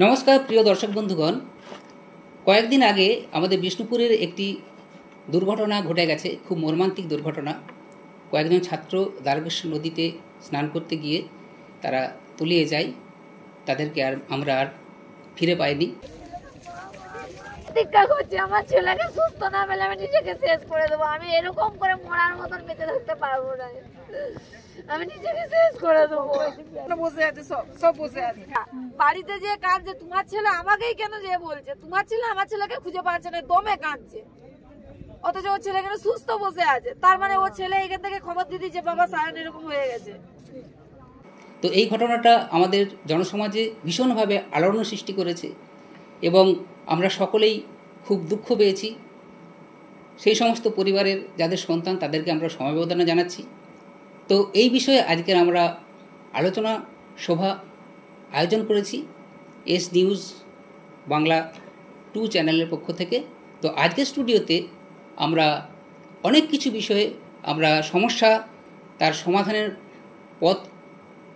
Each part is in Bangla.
নমস্কার প্রিয় দর্শক বন্ধুগণ, কয়েকদিন আগে আমাদের বিষ্ণুপুরের একটি দুর্ঘটনা ঘটে গেছে, খুব মর্মান্তিক দুর্ঘটনা। কয়েকজন ছাত্র দ্বারকেশ্বর নদীতে স্নান করতে গিয়ে তারা তলিয়ে যায়, তাদেরকে আমরা আর ফিরে পাইনি। আমার ছেলেকে সুস্থ না পেলে আমি নিজেকে শেষ করে দেবো। আমি এরকম করে মরার মতন বেঁচে থাকতে পারবো না, আমি নিজেকে শেষ করে দেবো। বসে আছে, সব বসে আছে। বাড়িতে যে কাঁদছে, তোমার ছেলে আমাকেই কেন যে বলছে তোমার ছেলে আমার ছেলেকে খুঁজে পাচ্ছে না, দমে কাঁদছে, অথচ ওর ছেলে কেন সুস্থ বসে আছে। তার মানে ও ছেলে এখান থেকে খবর দিয়ে দিচ্ছে বাবা সায়ন এরকম হয়ে গেছে। তো এই ঘটনাটা আমাদের জনসমাজে ভীষণভাবে আলোড়ন সৃষ্টি করেছে এবং আমরা সকলেই খুব দুঃখ পেয়েছি। সেই সমস্ত পরিবারের যাদের সন্তান, তাদেরকে আমরা সমবেদনা জানাচ্ছি। তো এই বিষয়ে আজকের আমরা আলোচনা সভা আয়োজন করেছি এস নিউজ বাংলা 2 চ্যানেলের পক্ষ থেকে। তো আজকের স্টুডিওতে আমরা অনেক কিছু বিষয়ে আমরা সমস্যা, তার সমাধানের পথ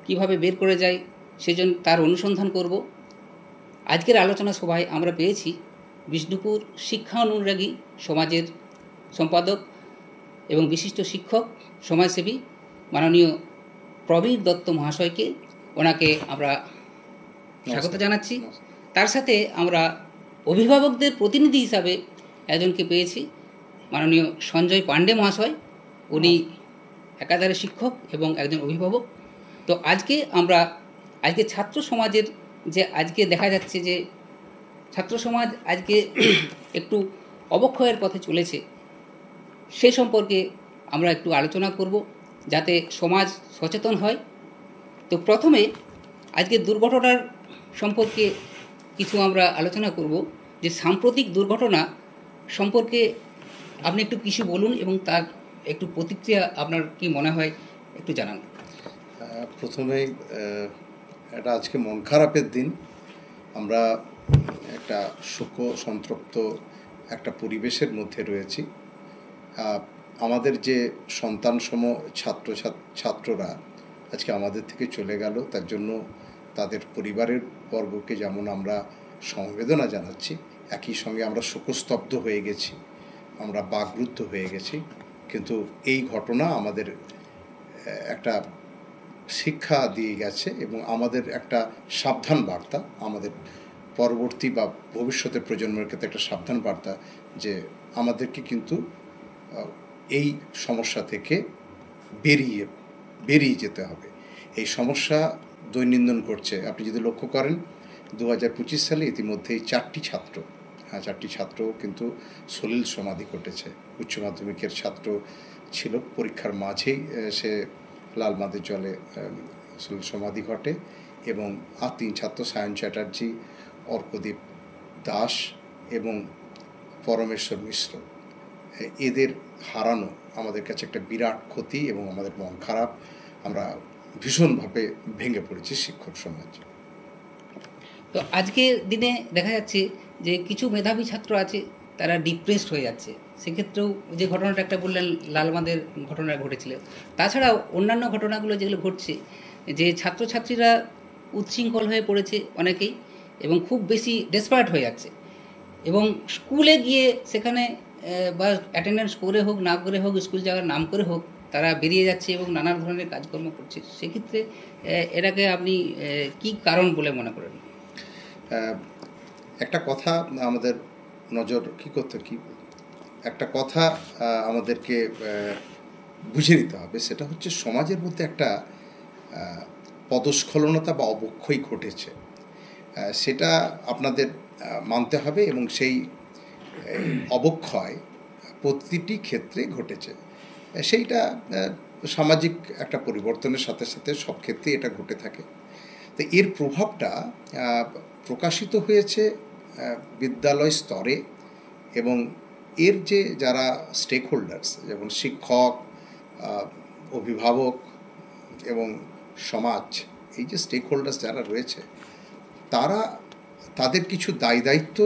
কিভাবে বের করে যায় সেজন্য তার অনুসন্ধান করব। আজকের আলোচনা সভায় আমরা পেয়েছি বিষ্ণুপুর শিক্ষা অনুরাগী সমাজের সম্পাদক এবং বিশিষ্ট শিক্ষক সমাজসেবী মাননীয় প্রবীর দত্ত মহাশয়কে। ওনাকে আমরা স্বাগত জানাচ্ছি। তার সাথে আমরা অভিভাবকদের প্রতিনিধি হিসাবে একজনকে পেয়েছি, মাননীয় সঞ্জয় পাণ্ডে মহাশয়। উনি একাধারে শিক্ষক এবং একজন অভিভাবক। তো আজকে ছাত্র সমাজের যে আজকে দেখা যাচ্ছে যে ছাত্র সমাজ আজকে একটু অবক্ষয়ের পথে চলেছে, সে সম্পর্কে আমরা একটু আলোচনা করব যাতে সমাজ সচেতন হয়। তো প্রথমে আজকে দুর্ঘটনার সম্পর্কে কিছু আমরা আলোচনা করব, যে সাম্প্রতিক দুর্ঘটনা সম্পর্কে আপনি একটু কিছু বলুন এবং তার একটু প্রতিক্রিয়া আপনার কি মনে হয় একটু জানান। প্রথমেই এটা আজকে মন খারাপের দিন। আমরা একটা শোক সন্তপ্ত একটা পরিবেশের মধ্যে রয়েছি। আমাদের যে সন্তানসম ছাত্ররা আজকে আমাদের থেকে চলে গেল, তার জন্য তাদের পরিবারের বর্গকে যেমন আমরা সমবেদনা জানাচ্ছি, একই সঙ্গে আমরা শোকস্তব্ধ হয়ে গেছি, আমরা বাকরুদ্ধ হয়ে গেছি। কিন্তু এই ঘটনা আমাদের একটা শিক্ষা দিয়ে গেছে এবং আমাদের একটা সাবধান বার্তা, আমাদের পরবর্তী বা ভবিষ্যতের প্রজন্মের ক্ষেত্রে একটা সাবধান বার্তা যে আমাদেরকে কিন্তু এই সমস্যা থেকে বেরিয়ে যেতে হবে। এই সমস্যা দৈনন্দিন ঘটছে। আপনি যদি লক্ষ্য করেন 2025 সালে ইতিমধ্যেই 4টি ছাত্র কিন্তু সলিল সমাধি ঘটেছে। উচ্চ মাধ্যমিকের ছাত্র ছিল, পরীক্ষার মাঝেই সে লালমাদের জলে সলিল সমাধি ঘটে এবং আর 3 ছাত্র সায়ন চ্যাটার্জি, অর্কদীপ দাস এবং পরমেশ্বর মিশ্র, এদের হারানো আমাদের কাছে একটা বিরাট ক্ষতি এবং আমাদের মন খারাপ। আমরা ভীষণভাবে ভেঙে পড়েছি শিক্ষক সমাজ। তো আজকের দিনে দেখা যাচ্ছে যে কিছু মেধাবী ছাত্র আছে, তারা ডিপ্রেসড হয়ে যাচ্ছে। সেক্ষেত্রেও যে ঘটনাটা একটা বললেন, লালমাদের ঘটনা ঘটেছিল, তাছাড়াও অন্যান্য ঘটনাগুলো যেগুলো ঘটছে, যে ছাত্রছাত্রীরা উচ্ছৃঙ্খল হয়ে পড়েছে অনেকেই এবং খুব বেশি ডেসপারেট হয়ে যাচ্ছে এবং স্কুলে গিয়ে সেখানে বা অ্যাটেন্ডেন্স করে হোক না করে হোক, স্কুল যাওয়ার নাম করে হোক, তারা বেরিয়ে যাচ্ছে এবং নানা ধরনের কাজকর্ম করছে। সেক্ষেত্রে এটাকে আপনি কি কারণ বলে মনে করেন? একটা কথা আমাদের একটা কথা আমাদেরকে বুঝে নিতে হবে, সেটা হচ্ছে সমাজের মধ্যে একটা পদস্খলনতা বা অবক্ষয় ঘটেছে, সেটা আপনাদের মানতে হবে এবং সেই অবক্ষয় প্রতিটি ক্ষেত্রে ঘটেছে। সেইটা সামাজিক একটা পরিবর্তনের সাথে সাথে সব ক্ষেত্রে এটা ঘটে থাকে। তো এর প্রভাবটা প্রকাশিত হয়েছে বিদ্যালয় স্তরে এবং এর যে যারা স্টেক হোল্ডার্স, যেমন শিক্ষক, অভিভাবক এবং সমাজ, এই যে স্টেক হোল্ডার্স যারা রয়েছে, তাদের কিছু দায়িত্ব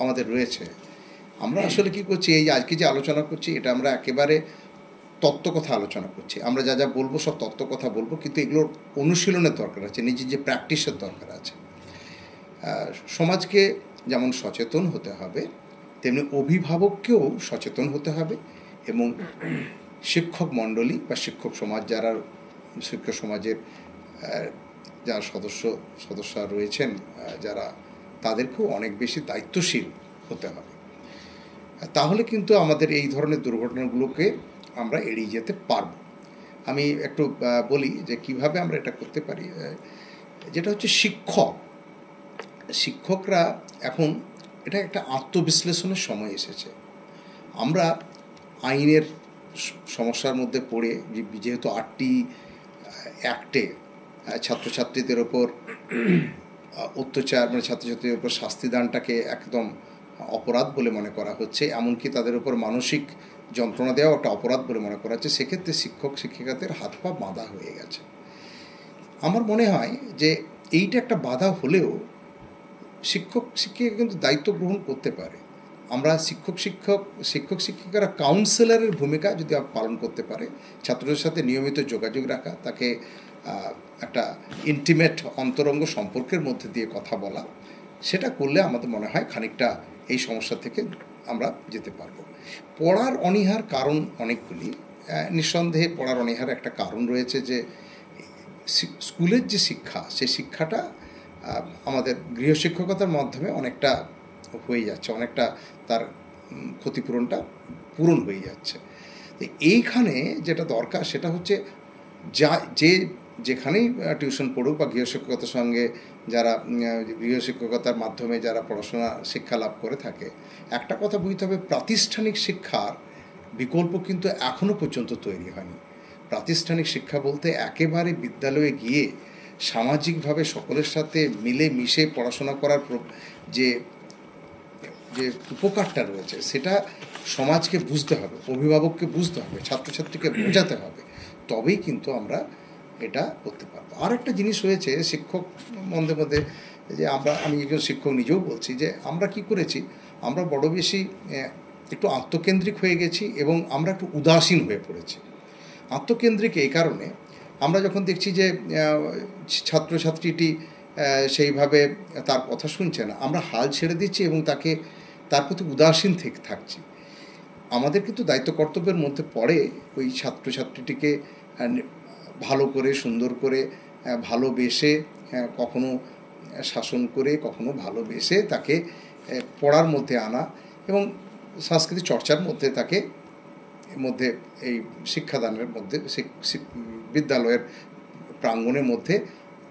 আমাদের রয়েছে। আমরা আসলে কি করছি, এই আজকে যে আলোচনা করছি, এটা আমরা একেবারে তত্ত্বকথা আলোচনা করছি। আমরা যা বলবো সব তত্ত্বকথা বলবো, কিন্তু এগুলোর অনুশীলনের দরকার আছে, নিজের যে প্র্যাকটিসের দরকার আছে। সমাজকে যেমন সচেতন হতে হবে, তেমনি অভিভাবককেও সচেতন হতে হবে, এবং শিক্ষক মণ্ডলী বা শিক্ষক সমাজ, যারা শিক্ষক সমাজের যারা সদস্যরা রয়েছেন, যারা, তাদেরকেও অনেক বেশি দায়িত্বশীল হতে হবে। তাহলে কিন্তু আমাদের এই ধরনের দুর্ঘটনাগুলোকে আমরা এড়িয়ে যেতে পারব। আমি একটু বলি যে কিভাবে আমরা এটা করতে পারি। যেটা হচ্ছে শিক্ষকরা এখন, এটা একটা আত্মবিশ্লেষণের সময় এসেছে। আমরা আইনের সমস্যার মধ্যে পড়ে, যেহেতু 8টি অ্যাক্টে ছাত্রছাত্রীদের ওপর অত্যাচার, মানে ছাত্রছাত্রীদের ওপর শাস্তিদানটাকে একদম অপরাধ বলে মনে করা হচ্ছে, এমনকি তাদের উপর মানসিক যন্ত্রণা দেওয়া একটা অপরাধ বলে মনে করা হচ্ছে। সেক্ষেত্রে শিক্ষক শিক্ষিকাদের হাত পা বাঁধা হয়ে গেছে। আমার মনে হয় যে এইটা একটা বাধা হলেও শিক্ষক শিক্ষিকা কিন্তু দায়িত্ব গ্রহণ করতে পারে। আমরা শিক্ষক শিক্ষিকারা কাউন্সিলরের ভূমিকা যদি পালন করতে পারে, ছাত্রদের সাথে নিয়মিত যোগাযোগ রাখা, তাকে একটা ইন্টিমেট অন্তরঙ্গ সম্পর্কের মধ্যে দিয়ে কথা বলা, সেটা করলে আমাদের মনে হয় খানিকটা এই সমস্যা থেকে আমরা যেতে পারবো। পড়ার অনীহার কারণ অনেকগুলি। নিঃসন্দেহে পড়ার অনীহার একটা কারণ রয়েছে যে স্কুলের যে শিক্ষা, সেই শিক্ষাটা আমাদের গৃহশিক্ষকতার মাধ্যমে অনেকটা হয়ে যাচ্ছে, অনেকটা তার ক্ষতিপূরণটা পূরণ হয়ে যাচ্ছে। তো এইখানে যেটা দরকার সেটা হচ্ছে যেখানেই টিউশন পড়ুক বা গৃহশিক্ষকতার সঙ্গে যারা গৃহশিক্ষকতার মাধ্যমে যারা পড়াশোনা শিক্ষা লাভ করে থাকে, একটা কথা বুঝতে হবে, প্রাতিষ্ঠানিক শিক্ষার বিকল্প কিন্তু এখনও পর্যন্ত তৈরি হয়নি। প্রাতিষ্ঠানিক শিক্ষা বলতে একেবারে বিদ্যালয়ে গিয়ে সামাজিকভাবে সকলের সাথে মিলে মিশে পড়াশোনা করার যে উপকারটা রয়েছে, সেটা সমাজকে বুঝতে হবে, অভিভাবককে বুঝতে হবে, ছাত্রছাত্রীকে বোঝাতে হবে, তবেই কিন্তু আমরা এটা করতে পারবো। আর একটা জিনিস রয়েছে শিক্ষক মধ্যে যে আমি একজন শিক্ষক নিজেও বলছি যে আমরা কি করেছি, আমরা বড় বেশি একটু আত্মকেন্দ্রিক হয়ে গেছি এবং আমরা একটু উদাসীন হয়ে পড়েছি। আত্মকেন্দ্রিক এই কারণে, আমরা যখন দেখছি যে ছাত্রছাত্রীটি সেইভাবে তার কথা শুনছে না, আমরা হাল ছেড়ে দিচ্ছি এবং তার প্রতি উদাসীন থাকছি। আমাদের কিন্তু দায়িত্ব কর্তব্যের মধ্যে পড়ে ওই ছাত্রছাত্রীটিকে ভালো করে, সুন্দর করে, ভালোবেসে, কখনো শাসন করে, কখনো ভালোবেসে তাকে পড়ার মধ্যে আনা এবং সাংস্কৃতিক চর্চার মধ্যে তাকে মধ্যে এই শিক্ষাদানের মধ্যে বিদ্যালয়ের প্রাঙ্গণের মধ্যে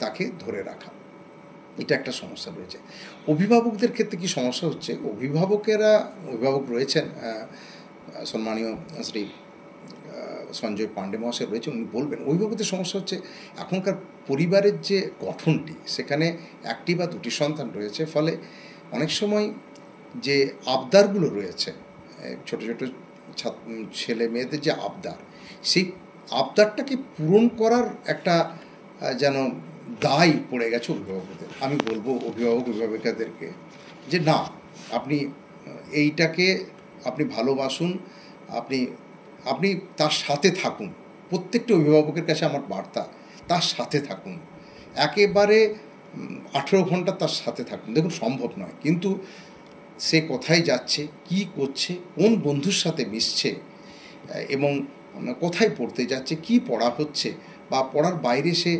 তাকে ধরে রাখা, এটা একটা সমস্যা রয়েছে। অভিভাবকদের ক্ষেত্রে কি সমস্যা হচ্ছে, অভিভাবক রয়েছেন, সম্মানীয় শ্রী সঞ্জয় পাণ্ডে মহাশয় রয়েছে, উনি বলবেন। অভিভাবকদের সমস্যা হচ্ছে এখনকার পরিবারের যে গঠনটি, সেখানে 1টি বা 2টি সন্তান রয়েছে, ফলে অনেক সময় যে আবদারগুলো রয়েছে, ছোট ছোট ছেলে মেয়েদের যে আবদার, সেই আবদারটাকে পূরণ করার একটা যেন দায় পড়ে গেছে অভিভাবকদের। আমি বলবো অভিভাবিকাদেরকে যে না, আপনি এইটাকে আপনি ভালোবাসুন, আপনি তার সাথে থাকুন। প্রত্যেকটি অভিভাবকের কাছে আমার বার্তা, তার সাথে থাকুন, একেবারে 18 ঘন্টা তার সাথে থাকুন। দেখুন, সম্ভব নয়, কিন্তু সে কোথায় যাচ্ছে, কি করছে, কোন বন্ধুর সাথে মিশছে এবং কোথায় পড়তে যাচ্ছে, কি পড়া হচ্ছে, বা পড়ার বাইরে সে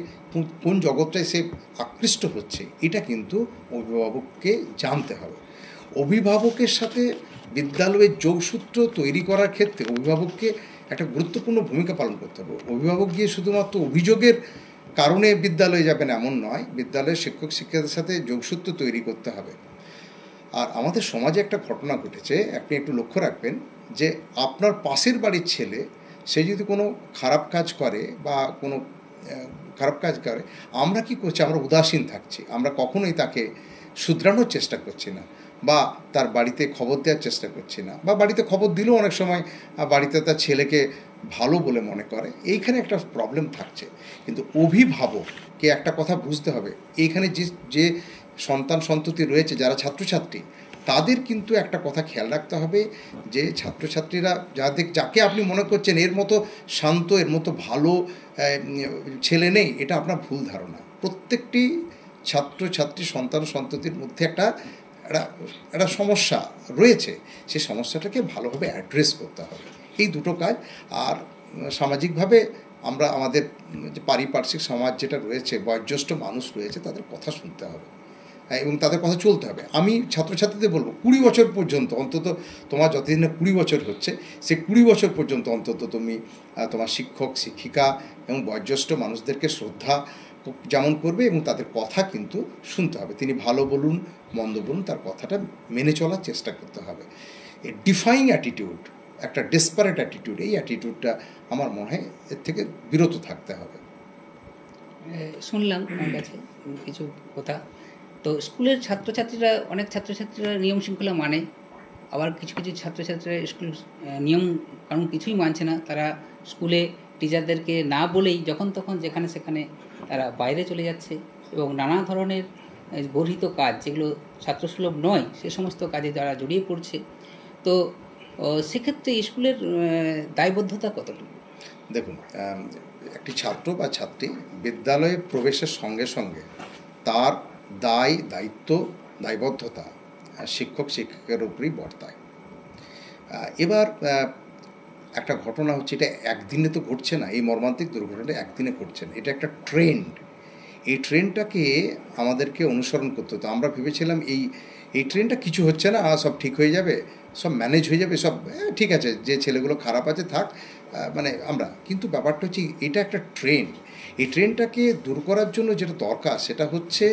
কোন জগৎটায় সে আকৃষ্ট হচ্ছে, এটা কিন্তু অভিভাবককে জানতে হবে। অভিভাবকের সাথে বিদ্যালয়ের যোগসূত্র তৈরি করার ক্ষেত্রে অভিভাবককে একটা গুরুত্বপূর্ণ ভূমিকা পালন করতে হবে। অভিভাবক গিয়ে শুধুমাত্র অভিযোগের কারণে বিদ্যালয়ে যাবেন এমন নয়, বিদ্যালয়ের শিক্ষক শিক্ষিকাদের সাথে যোগসূত্র তৈরি করতে হবে। আর আমাদের সমাজে একটা ঘটনা ঘটেছে, আপনি একটু লক্ষ্য রাখবেন, যে আপনার পাশের বাড়ির ছেলে সে যদি কোনো খারাপ কাজ করে আমরা কি করছি, আমরা উদাসীন থাকছি, আমরা কখনোই তাকে শুধরানোর চেষ্টা করছি না, বা তার বাড়িতে খবর দেওয়ার চেষ্টা করছি না, বা বাড়িতে খবর দিলেও অনেক সময় বাড়িতে তার ছেলেকে ভালো বলে মনে করে। এইখানে একটা প্রবলেম থাকছে। কিন্তু অভিভাবককে একটা কথা বুঝতে হবে, এইখানে যে সন্তান সন্ততি রয়েছে, যারা ছাত্রছাত্রী, তাদের কিন্তু একটা কথা খেয়াল রাখতে হবে যে ছাত্রছাত্রীরা যাকে আপনি মনে করছেন এর মতো শান্ত, এর মতো ভালো ছেলে নেই, এটা আপনার ভুল ধারণা। প্রত্যেকটি ছাত্রছাত্রী সন্তান সন্ততির মধ্যে একটা সমস্যা রয়েছে, সেই সমস্যাটাকে ভালোভাবে অ্যাড্রেস করতে হবে। এই দুটো কাজ। আর সামাজিকভাবে আমরা আমাদের যে পারিপার্শ্বিক সমাজ যেটা রয়েছে, বয়োজ্যেষ্ঠ মানুষ রয়েছে, তাদের কথা শুনতে হবে এবং তাদের কথা চলতে হবে। আমি ছাত্রছাত্রীদের বলবো 20 বছর পর্যন্ত অন্তত, তোমার যতদিন না 20 বছর হচ্ছে, সেই 20 বছর পর্যন্ত অন্তত তুমি তোমার শিক্ষক শিক্ষিকা এবং বয়োজ্যেষ্ঠ মানুষদেরকে শ্রদ্ধা যেমন করবে এবং তাদের কথা কিন্তু শুনতে হবে। তিনি ভালো বলুন মন্দ বলুন, তার কথাটা মেনে চলার চেষ্টা করতে হবে। এই ডিফাইং অ্যাটিটিউড, একটা ডেসপারেট অ্যাটিটিউড, এই অ্যাটিটিউডটা আমার মনে হয় এর থেকে বিরত থাকতে হবে। শুনলাম আমার কাছে কিছু কথা। তো স্কুলের ছাত্রছাত্রীরা, অনেক ছাত্রছাত্রীরা নিয়ম শৃঙ্খলা মানে, আবার কিছু কিছু ছাত্রছাত্রীরা স্কুল নিয়ম কারণ কিছুই মানছে না। তারা স্কুলে টিচারদেরকে না বলেই যখন তখন যেখানে সেখানে তারা বাইরে চলে যাচ্ছে এবং নানা ধরনের গর্হিত কাজ, যেগুলো ছাত্রসুলভ নয়, সে সমস্ত কাজে তারা জড়িয়ে পড়ছে। তো সেক্ষেত্রে স্কুলের দায়বদ্ধতা কতটুকু? দেখুন, একটি ছাত্র বা ছাত্রী বিদ্যালয়ে প্রবেশের সঙ্গে সঙ্গে তার দায়িত্ব দায়বদ্ধতা শিক্ষক শিক্ষকের উপরেই বর্তায়। এবার একটা ঘটনা হচ্ছে, এটা একদিনে তো ঘটছে না, এই মর্মান্তিক দুর্ঘটনাটা একদিনে ঘটছে না, এটা একটা ট্রেন্ড। এই ট্রেন্ডটাকে আমাদেরকে অনুসরণ করতে হতো। আমরা ভেবেছিলাম এই ট্রেন্ডটা কিছু হচ্ছে না, সব ঠিক হয়ে যাবে, সব ম্যানেজ হয়ে যাবে, সব ঠিক আছে, যে ছেলেগুলো খারাপ আছে থাক, মানে আমরা। কিন্তু ব্যাপারটা হচ্ছে এটা একটা ট্রেন্ড। এই ট্রেন্ডটাকে দূর করার জন্য যেটা দরকার সেটা হচ্ছে,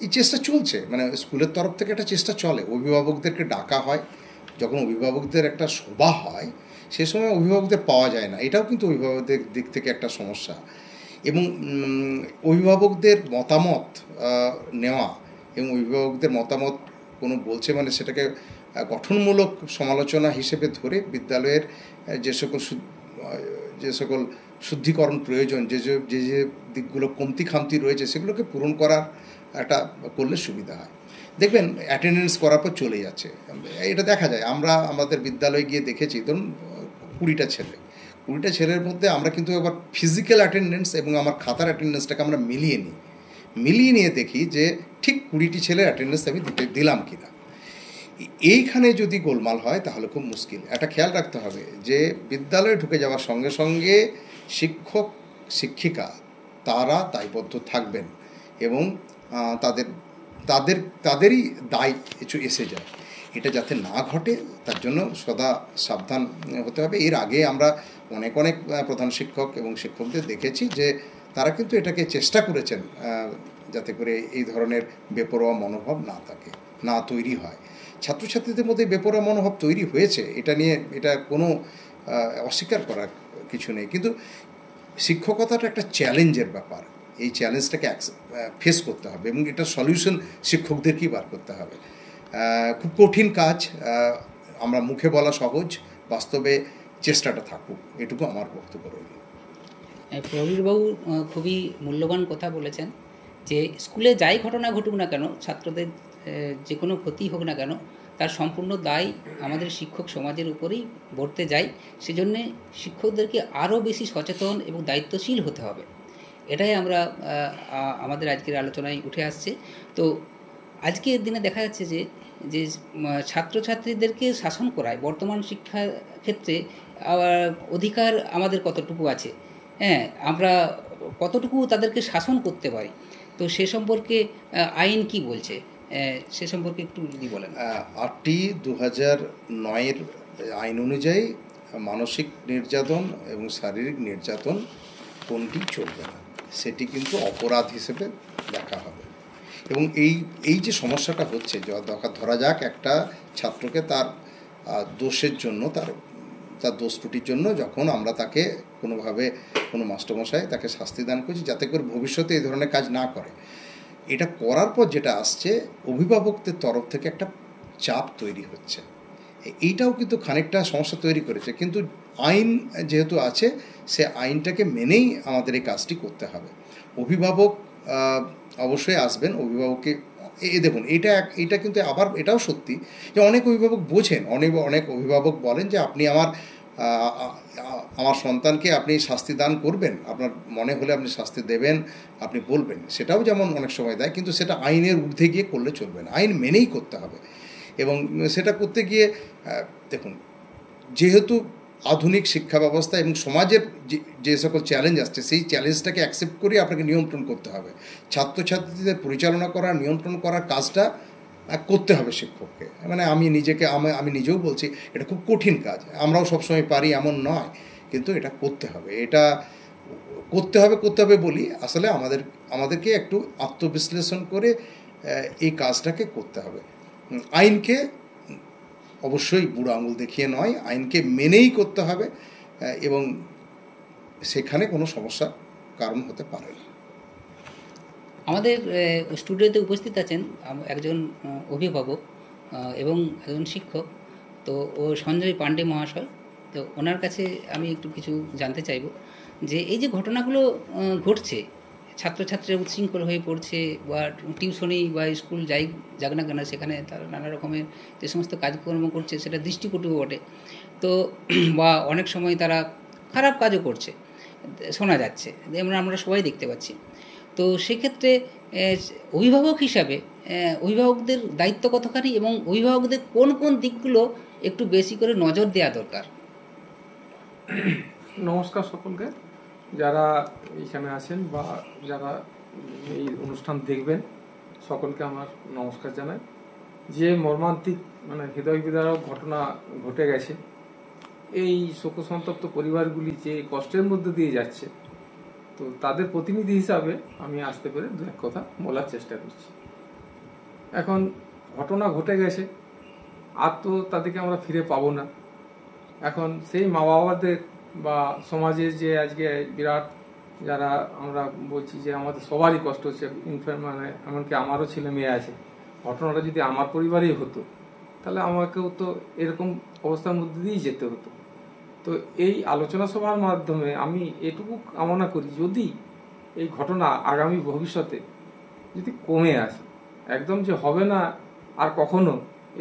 এই চেষ্টা চলছে, মানে স্কুলের তরফ থেকে একটা চেষ্টা চলে। অভিভাবকদেরকে ডাকা হয়, যখন অভিভাবকদের একটা সভা হয় সে সময় অভিভাবকদের পাওয়া যায় না, এটাও কিন্তু অভিভাবকদের দিক থেকে একটা সমস্যা। এবং অভিভাবকদের মতামত নেওয়া এবং অভিভাবকদের মতামত কোনো বলছে মানে সেটাকে গঠনমূলক সমালোচনা হিসেবে ধরে বিদ্যালয়ের যে সকল শুদ্ধিকরণ প্রয়োজন, যে দিকগুলো কমতি খামতি রয়েছে সেগুলোকে পূরণ করার একটা করলে সুবিধা হয়। দেখবেন অ্যাটেন্ডেন্স করার পর চলে যাচ্ছে, এটা দেখা যায়। আমরা আমাদের বিদ্যালয়ে গিয়ে দেখেছি, ধরুন 20টা ছেলের মধ্যে আমরা কিন্তু এবার ফিজিক্যাল অ্যাটেন্ডেন্স এবং আমার খাতার অ্যাটেন্ডেন্সটাকে আমরা মিলিয়ে নিয়ে দেখি যে ঠিক 20টি ছেলের অ্যাটেন্ডেন্স আমি দিলাম কিনা। এইখানে যদি গোলমাল হয় তাহলে খুব মুশকিল। একটা খেয়াল রাখতে হবে যে বিদ্যালয়ে ঢুকে যাওয়ার সঙ্গে সঙ্গে শিক্ষক শিক্ষিকা তারা দায়বদ্ধ থাকবেন এবং তাদেরই দায় কিছু এসে যায়। এটা যাতে না ঘটে তার জন্য সদা সাবধান হতে হবে। এর আগে আমরা অনেক প্রধান শিক্ষক এবং শিক্ষকদের দেখেছি যে তারা কিন্তু এটাকে চেষ্টা করেছেন যাতে করে এই ধরনের বেপরোয়া মনোভাব না তৈরি হয়। ছাত্রছাত্রীদের মধ্যে বেপরোয়া মনোভাব তৈরি হয়েছে, এটা কোনো অস্বীকার করার কিছু নেই। কিন্তু শিক্ষকতাটা একটা চ্যালেঞ্জের ব্যাপার, এই চ্যালেঞ্জটাকে ফেস করতে হবে এবং এটার সলিউশন শিক্ষকদেরকেই বার করতে হবে। খুব কঠিন কাজ, আমরা মুখে বলা সহজ, বাস্তবে চেষ্টাটা থাকুক, এটুকু আমার বক্তব্য রইল। প্রবীরবাবু খুবই মূল্যবান কথা বলেছেন যে স্কুলে যাই ঘটনা ঘটুক না কেন, ছাত্রদের যে কোনো ক্ষতি হোক না কেন, তার সম্পূর্ণ দায় আমাদের শিক্ষক সমাজের উপরেই বর্তে যায়। সেজন্যে শিক্ষকদেরকে আরও বেশি সচেতন এবং দায়িত্বশীল হতে হবে, এটাই আমরা আমাদের আজকের আলোচনায় উঠে আসছে। তো আজকের দিনে দেখা যাচ্ছে যে ছাত্রছাত্রীদেরকে শাসন করায় বর্তমান শিক্ষা ক্ষেত্রে অধিকার আমাদের কতটুকু আছে, হ্যাঁ, আমরা কতটুকু তাদেরকে শাসন করতে পারি, তো সে সম্পর্কে আইন কি বলছে সে সম্পর্কে একটু যদি বলেন। 8টি 2009-এর আইন অনুযায়ী মানসিক নির্যাতন এবং শারীরিক নির্যাতন কোনটি চলবে না, সেটি কিন্তু অপরাধ হিসেবে দেখা হবে। এবং এই যে সমস্যাটা হচ্ছে, ধরা যাক একটা ছাত্রকে তার দোষের জন্য, তার দোষ ত্রুটির জন্য যখন আমরা তাকে কোনোভাবে কোনো মাস্টারমশাই তাকে শাস্তি দান করছি যাতে করে ভবিষ্যতে এই ধরনের কাজ না করে, এটা করার পর যেটা আসছে অভিভাবকদের তরফ থেকে একটা চাপ তৈরি হচ্ছে, এইটাও কিন্তু খানিকটা সমস্যা তৈরি করেছে। কিন্তু আইন যেহেতু আছে সে আইনটাকে মেনেই আমাদের এই কাজটি করতে হবে। অভিভাবক অবশ্যই আসবেন, অভিভাবককে দেখুন এটা কিন্তু আবার এটাও সত্যি যে অনেক অভিভাবক বোঝেন, অনেক অভিভাবক বলেন যে আপনি আমার আমার সন্তানকে আপনি শাস্তি দান করবেন, আপনার মনে হলে আপনি শাস্তি দেবেন, আপনি বলবেন, সেটাও যেমন অনেক সময় দেয়, কিন্তু সেটা আইনের ঊর্ধ্বে গিয়ে করলে চলবে না, আইন মেনেই করতে হবে। এবং সেটা করতে গিয়ে দেখুন, যেহেতু আধুনিক শিক্ষা ব্যবস্থা এবং সমাজের যে সকল চ্যালেঞ্জ আসছে, সেই চ্যালেঞ্জটাকে অ্যাকসেপ্ট করে আপনাকে নিয়ন্ত্রণ করতে হবে। ছাত্রছাত্রীদের পরিচালনা করা, নিয়ন্ত্রণ করার কাজটা করতে হবে শিক্ষককে। মানে আমি নিজেও বলছি এটা খুব কঠিন কাজ, আমরাও সবসময় পারি এমন নয়, কিন্তু এটা করতে হবে। এটা করতে হবে বলি আসলে আমাদেরকে একটু আত্মবিশ্লেষণ করে এই কাজটাকে করতে হবে। আইনকে অবশ্যই বুড়ো আঙুল দেখিয়ে নয়, আইনকে মেনেই করতে হবে, এবং সেখানে কোনো সমস্যার কারণ হতে পারে না। আমাদের স্টুডিওতে উপস্থিত আছেন একজন অভিভাবক এবং একজন শিক্ষক, তো ও সঞ্জয় পাণ্ডে মহাশয়। তো ওনার কাছে আমি একটু কিছু জানতে চাইব যে এই যে ঘটনাগুলো ঘটছে, ছাত্রছাত্রীরা উচ্ছৃঙ্খল হয়ে পড়ছে, বা টিউশনি বা স্কুল যাক না কেন সেখানে তারা নানা রকমের যে সমস্ত কাজকর্ম করছে সেটা দৃষ্টিকটু বটে, তো বা অনেক সময় তারা খারাপ কাজও করছে শোনা যাচ্ছে, আমরা সবাই দেখতে পাচ্ছি। তো সেক্ষেত্রে অভিভাবক হিসাবে অভিভাবকদের দায়িত্ব কতখানি, এবং অভিভাবকদের কোন কোন দিকগুলো একটু বেশি করে নজর দেওয়া দরকার? নমস্কার সকলকে, যারা এখানে আছেন বা যারা এই অনুষ্ঠান দেখবেন সকলকে আমার নমস্কার জানাই। যে মর্মান্তিক হৃদয় বিদারক ঘটনা ঘটে গেছে, এই শোকসন্তপ্ত পরিবারগুলি যে কষ্টের মধ্যে দিয়ে যাচ্ছে, তো তাদের প্রতিনিধি হিসাবে আমি আসতে পেরে দু এক কথা বলার চেষ্টা করছি। এখন ঘটনা ঘটে গেছে, আর তো তাদেরকে আমরা ফিরে পাবো না। এখন সেই মা বাবাদের বা সমাজের যে আজকে বিরাট, যারা আমরা বলছি যে আমাদের সবারই কষ্ট হচ্ছে, এমনকি আমারও ছেলে মেয়ে আছে, ঘটনাটা যদি আমার পরিবারেই হতো তাহলে আমাকেও তো এরকম অবস্থার মধ্যে দিয়েই যেতে হতো। তো এই আলোচনা সভার মাধ্যমে আমি এটুকু কামনা করি, যদি এই ঘটনা আগামী ভবিষ্যতে যদি কমে আসে, একদম যে হবে না আর কখনো,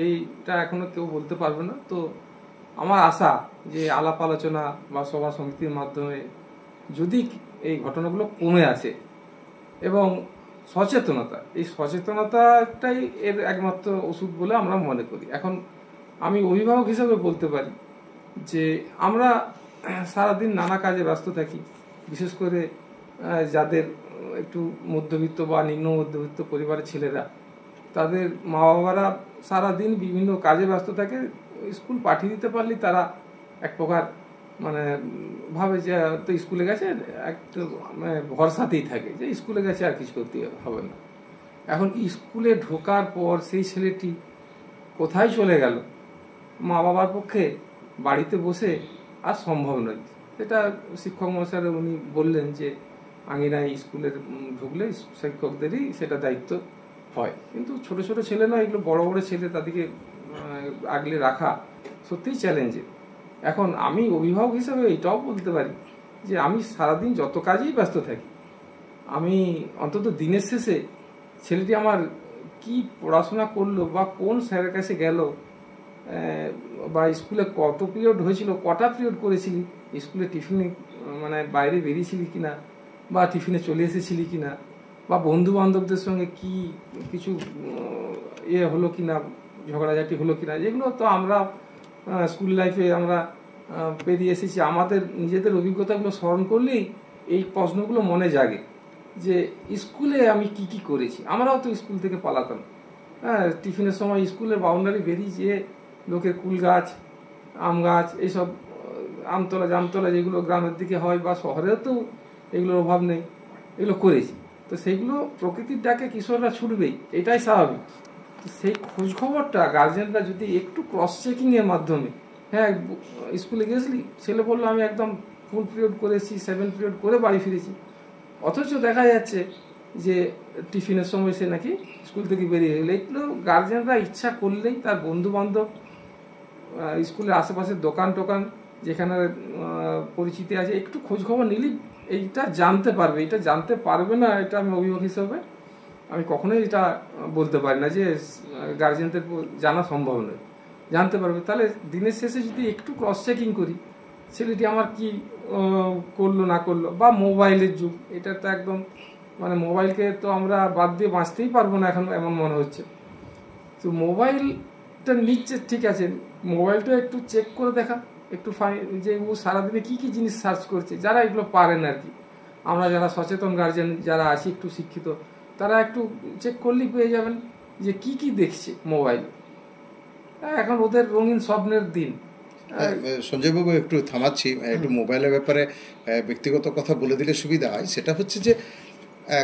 এইটা এখনো কেউ বলতে পারবে না। তো আমার আশা যে আলাপ আলোচনা বা সভা সমিতির মাধ্যমে যদি এই ঘটনাগুলো কমে আসে, এবং সচেতনতা, এই সচেতনতাটাই এর একমাত্র ওষুধ বলে আমরা মনে করি। এখন আমি অভিভাবক হিসাবে বলতে পারি যে আমরা সারাদিন নানা কাজে ব্যস্ত থাকি, বিশেষ করে যাদের একটু মধ্যবিত্ত বা নিম্ন মধ্যবিত্ত পরিবারের ছেলেরা, তাদের মা বাবারা সারাদিন বিভিন্ন কাজে ব্যস্ত থাকে। স্কুল পাঠিয়ে দিতে পারলেই তারা এক প্রকার ভাবে যে তো স্কুলে গেছে, একটু ভরসাতেই থাকে যে স্কুলে গেছে, আর কিছু করতে হবে না। এখন স্কুলে ঢোকার পর সেই ছেলেটি কোথায় চলে গেল, মা বাবার পক্ষে বাড়িতে বসে আর সম্ভব নয়। সেটা শিক্ষক মহাশয় উনি বললেন যে আঙিনায় স্কুলের ঢুকলে শিক্ষকদেরই সেটা দায়িত্ব হয়, কিন্তু ছোট ছোট ছেলে নয়, এগুলো বড় বড় ছেলে, তাদেরকে আগলে রাখা সত্যিই চ্যালেঞ্জের। এখন আমি অভিভাবক হিসেবে এটাও বলতে পারি যে আমি সারাদিন যত কাজেই ব্যস্ত থাকি, আমি অন্তত দিনের শেষে ছেলেটি আমার কি পড়াশোনা করলো বা কোন স্যারের কাছে গেল, বা স্কুলে কত পিরিয়ড হয়েছিল, কটা পিরিয়ড করেছিলি, স্কুলে টিফিনে বাইরে বেরিয়েছিলি কিনা, বা টিফিনে চলে এসেছিলি কিনা, বা বন্ধু বান্ধবদের সঙ্গে কি কিছু হলো কিনা, ঝগড়াঝাটি হলো কিনা, যেগুলো তো আমরা স্কুল লাইফে আমরা পেরিয়ে এসেছি। আমাদের নিজেদের অভিজ্ঞতাগুলো স্মরণ করলেই এই প্রশ্নগুলো মনে জাগে যে স্কুলে আমি কি কি করেছি। আমরাও তো স্কুল থেকে পালাতাম, টিফিনের সময় স্কুলের বাউন্ডারি বেরিয়ে যেয়ে লোকের কুল গাছ, আম গাছ, এইসব আমতলা জামতলা যেগুলো গ্রামের দিকে হয়, বা শহরেও তো এগুলোর অভাব নেই, এগুলো করেছি। তো সেইগুলো প্রকৃতির ডাকে কিশোররা ছুটবেই, এটাই স্বাভাবিক। তো সেই খোঁজখবরটা গার্জেনরা যদি একটু ক্রস চেকিংয়ের মাধ্যমে, হ্যাঁ স্কুলে গেছিলি, ছেলে বললো আমি একদম ফুল পিরিয়ড করেছি, 7 পিরিয়ড করে বাড়ি ফিরেছি, অথচ দেখা যাচ্ছে যে টিফিনের সময় সে নাকি স্কুল থেকে বেরিয়ে গেলে। এগুলো গার্জেনরা ইচ্ছা করলেই তার বন্ধু বান্ধব, স্কুলের আশেপাশের দোকান টোকান যেখানে পরিচিতি আছে, একটু খোঁজখবর নিলেই এইটা জানতে পারবে। এটা জানতে পারবে না, এটা আমি অভিভাবক হিসাবে আমি কখনোই এটা বলতে পারি না যে গার্জেনদের জানা সম্ভব নয়, জানতে পারবে। তাহলে দিনের শেষে যদি একটু ক্রস চেকিং করি, ছেলেটি আমার কি করলো না করলো, বা মোবাইলের যুগ, এটা তো একদম মানে মোবাইলকে তো আমরা বাদ দিয়ে বাঁচতেই পারবো না এখন এমন মনে হচ্ছে। তো মোবাইলটা নিচ্ছে ঠিক আছে, মোবাইলটা একটু চেক করে দেখা, একটু যে ও সারাদিনে কী কী জিনিস সার্চ করছে, যারা এগুলো পারেন আর কি, আমরা যারা সচেতন গার্জেন যারা আছি একটু শিক্ষিত, তারা একটু চেক করলেই পেয়ে যাবেন যে কি কি দেখছে মোবাইল। এখন ওদের রঙিন স্বপ্নের দিন। সঞ্জয়বাবু একটু থামাচ্ছি, একটু মোবাইলের ব্যাপারে ব্যক্তিগত কথা বলে দিলে সুবিধা হয়। সেটা হচ্ছে যে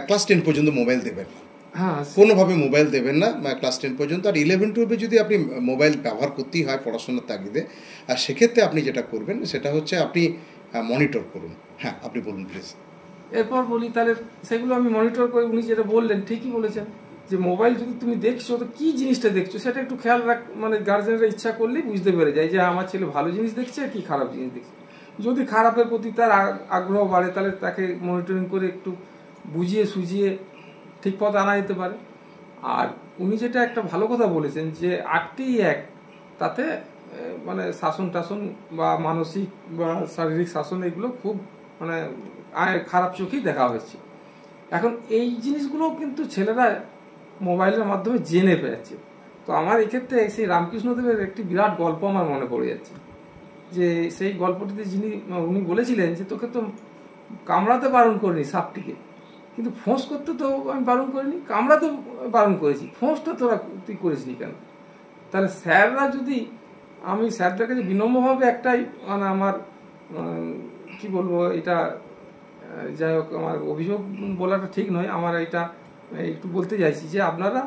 ক্লাস 10 পর্যন্ত মোবাইল দেবেন না, হ্যাঁ কোনোভাবে মোবাইল দেবেন না ক্লাস 10 পর্যন্ত। আর 11-12 যদি আপনি মোবাইল ব্যবহার করতেই হয় পড়াশোনার তাগিদে, আর সেক্ষেত্রে আপনি যেটা করবেন সেটা হচ্ছে আপনি মনিটর করুন। হ্যাঁ, আপনি বলুন প্লিজ। এরপর বলি তাহলে সেগুলো আমি মনিটর করে, উনি যেটা বললেন ঠিকই বলেছেন যে মোবাইল যদি তুমি দেখছো তো কী জিনিসটা দেখছো সেটা একটু খেয়াল রাখ, মানে গার্জেনরা ইচ্ছা করলেই বুঝতে পেরে যায় যে আমার ছেলে ভালো জিনিস দেখছে কি খারাপ জিনিস দেখছে। যদি খারাপের প্রতি তার আগ্রহ বাড়ে তাহলে তাকে মনিটরিং করে একটু বুঝিয়ে সুঝিয়ে ঠিক পথ আনা যেতে পারে। আর উনি যেটা একটা ভালো কথা বলেছেন যে 8টি অ্যাক্ট, তাতে মানে শাসন টাসন বা মানসিক বা শারীরিক শাসন এগুলো খুব মানে খারাপ চোখেই দেখা হয়েছে। এখন এই জিনিসগুলো কিন্তু ছেলেরা মোবাইলের মাধ্যমে জেনে পেয়েছে। তো আমার এক্ষেত্রে সেই রামকৃষ্ণদেবের একটি বিরাট গল্প আমার মনে পড়ে যাচ্ছে, যে সেই গল্পটিতে উনি বলেছিলেন যে তোকে তো কামড়াতে বারণ করিনি সাপটিকে, কিন্তু ফোঁস করতে তো আমি বারণ করিনি, কামড়াতে বারণ করেছি, ফোঁসটা তুই করিসনি কেন? তাহলে স্যাররা যদি, আমি স্যারদের কাছে বিনম্রভাবে একটাই মানে আমার কি বলবো, এটা যাই হোক আমার অভিযোগ বলাটা ঠিক নয়, আমার এটা একটু বলতে চাইছি যে আপনারা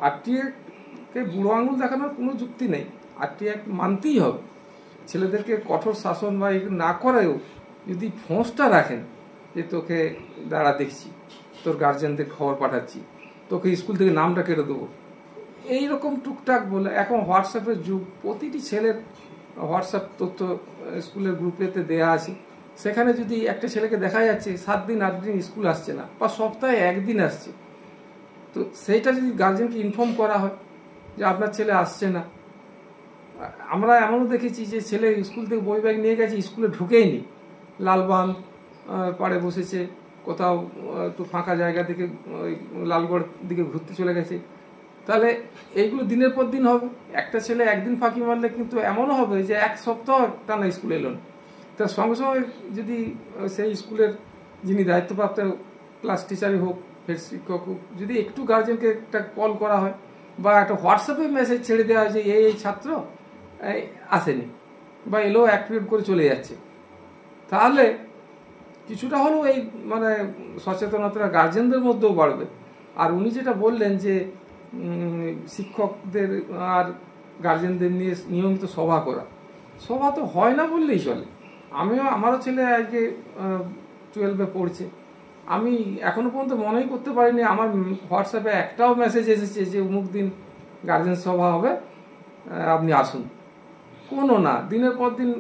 8টি অ্যাক্টকে বুড়ো আঙুল দেখানোর কোনো যুক্তি নেই, 8টি অ্যাক্ট মানতেই হবে। ছেলেদেরকে কঠোর শাসন বা এগুলো না করেও যদি ফোঁসটা রাখেন যে তোকে দাঁড়া দেখছি, তোর গার্জেনদের খবর পাঠাচ্ছি, তোকে স্কুল থেকে নামটা কেটে দেবো, এইরকম টুকটাক বলে। এখন হোয়াটসঅ্যাপের যুগ, প্রতিটি ছেলের হোয়াটসঅ্যাপ তথ্য স্কুলের গ্রুপেতে দেয়া আছে। সেখানে যদি একটা ছেলেকে দেখা যাচ্ছে 7 দিন 8 দিন স্কুল আসছে না, বা সপ্তাহে 1 দিন আসছে, তো সেইটা যদি গার্জেনকে ইনফর্ম করা হয় যে আপনার ছেলে আসছে না। আমরা এমনও দেখেছি যে ছেলে স্কুল থেকে বই ব্যাগ নিয়ে গেছে, স্কুলে ঢুকেইনি, লালবান পাড়ে বসেছে, কোথাও একটু ফাঁকা জায়গা থেকে লালগড় দিকে ঘুরতে চলে গেছে। তাহলে এইগুলো দিনের পর দিন হবে। একটা ছেলে একদিন ফাঁকি মারলে কিন্তু এমনও হবে যে 1 সপ্তাহ টানা স্কুলে এলো না। তার সঙ্গে সঙ্গে যদি সেই স্কুলের যিনি দায়িত্বপ্রাপ্ত ক্লাস টিচারই হোক, হেড শিক্ষক হোক, যদি একটু গার্জেনকে একটা কল করা হয় বা একটা হোয়াটসঅ্যাপে মেসেজ ছেড়ে দেওয়া হয় যে এই ছাত্র আসেনি বা এলো 1 পিরিয়ড করে চলে যাচ্ছে, তাহলে কিছুটা হলেও এই মানে সচেতনতা গার্জেনদের মধ্যেও বাড়বে। আর উনি যেটা বললেন যে শিক্ষকদের আর গার্জেনদের নিয়ে নিয়মিত সভা করা, সভা তো হয় না বললেই চলে। আমারও ছেলে আজকে 12-এ পড়ছে, আমি এখনো পর্যন্ত মনেই করতে পারিনি আমার হোয়াটসঅ্যাপে একটাও মেসেজ এসেছে যে অমুক দিন গার্জেন সভা হবে, আপনি আসুন। কোনো না, দিনের পর দিন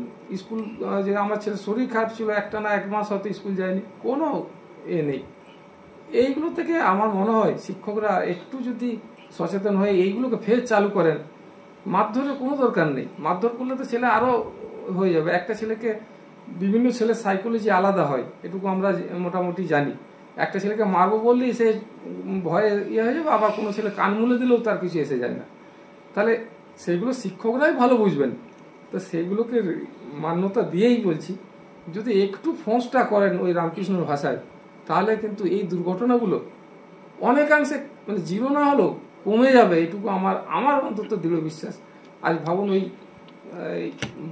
স্কুল, যে আমার ছেলে শরীর খারাপ ছিল, একটা না 1 মাস হয়তো স্কুল যায়নি, কোনো নেই। এইগুলো থেকে আমার মনে হয় শিক্ষকরা একটু যদি সচেতন হয়ে এইগুলোকে ফের চালু করেন, মারধরের কোনো দরকার নেই। মারধর করলে তো ছেলে আরও হয়ে যাবে। একটা ছেলেকে, বিভিন্ন ছেলের সাইকোলজি আলাদা হয়, এটুকু আমরা মোটামুটি জানি। একটা ছেলেকে মারবো বললেই সে ভয়ে হয়ে যাবে, আবার কোনো ছেলে কান মুলে দিলেও তার কিছু এসে যায় না। তাহলে সেগুলো শিক্ষকরাই ভালো বুঝবেন। তো সেগুলোকে মান্যতা দিয়েই বলছি, যদি একটু ফোঁসটা করেন ওই রামকৃষ্ণর ভাষায়, তাহলে কিন্তু এই দুর্ঘটনাগুলো অনেকাংশে মানে জিরো না হলেও কমে যাবে, এইটুকু আমার অন্তত দৃঢ় বিশ্বাস। আজ ভাবুন ওই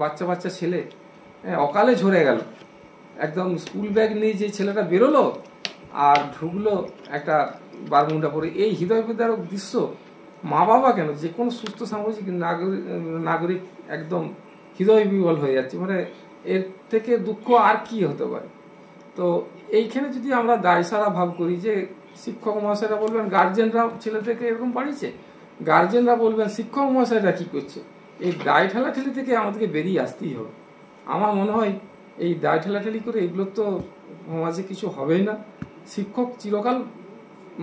বাচ্চা ছেলে অকালে ঝরে গেল, একদম স্কুল ব্যাগ নিয়ে যে ছেলেটা বেরোলো আর ঢুকলো একটা বারমুন্ডা পরে, এই হৃদয় বিদারক দৃশ্য। মা বাবা কেন, যে কোনো সুস্থ সামাজিক নাগরিক একদম হৃদয় বিবল হয়ে যাচ্ছে। মানে এর থেকে দুঃখ আর কি হতে পারে? তো এইখানে যদি আমরা দায়সারা ভাব করি যে শিক্ষক মহাশয়রা বলবেন গার্জেনরা ছেলেদেরকে এরকম পাঠিয়েছে, গার্জেনরা বলবেন শিক্ষক মহাশয়রা কী করছে, এই দায় ঠেলাঠেলি থেকে আমাদেরকে বেরিয়ে আসতেই হবে। আমার মনে হয় এই দায় ঠেলাঠেলি করে এগুলো তো সমাজে কিছু হবেই না। শিক্ষক চিরকাল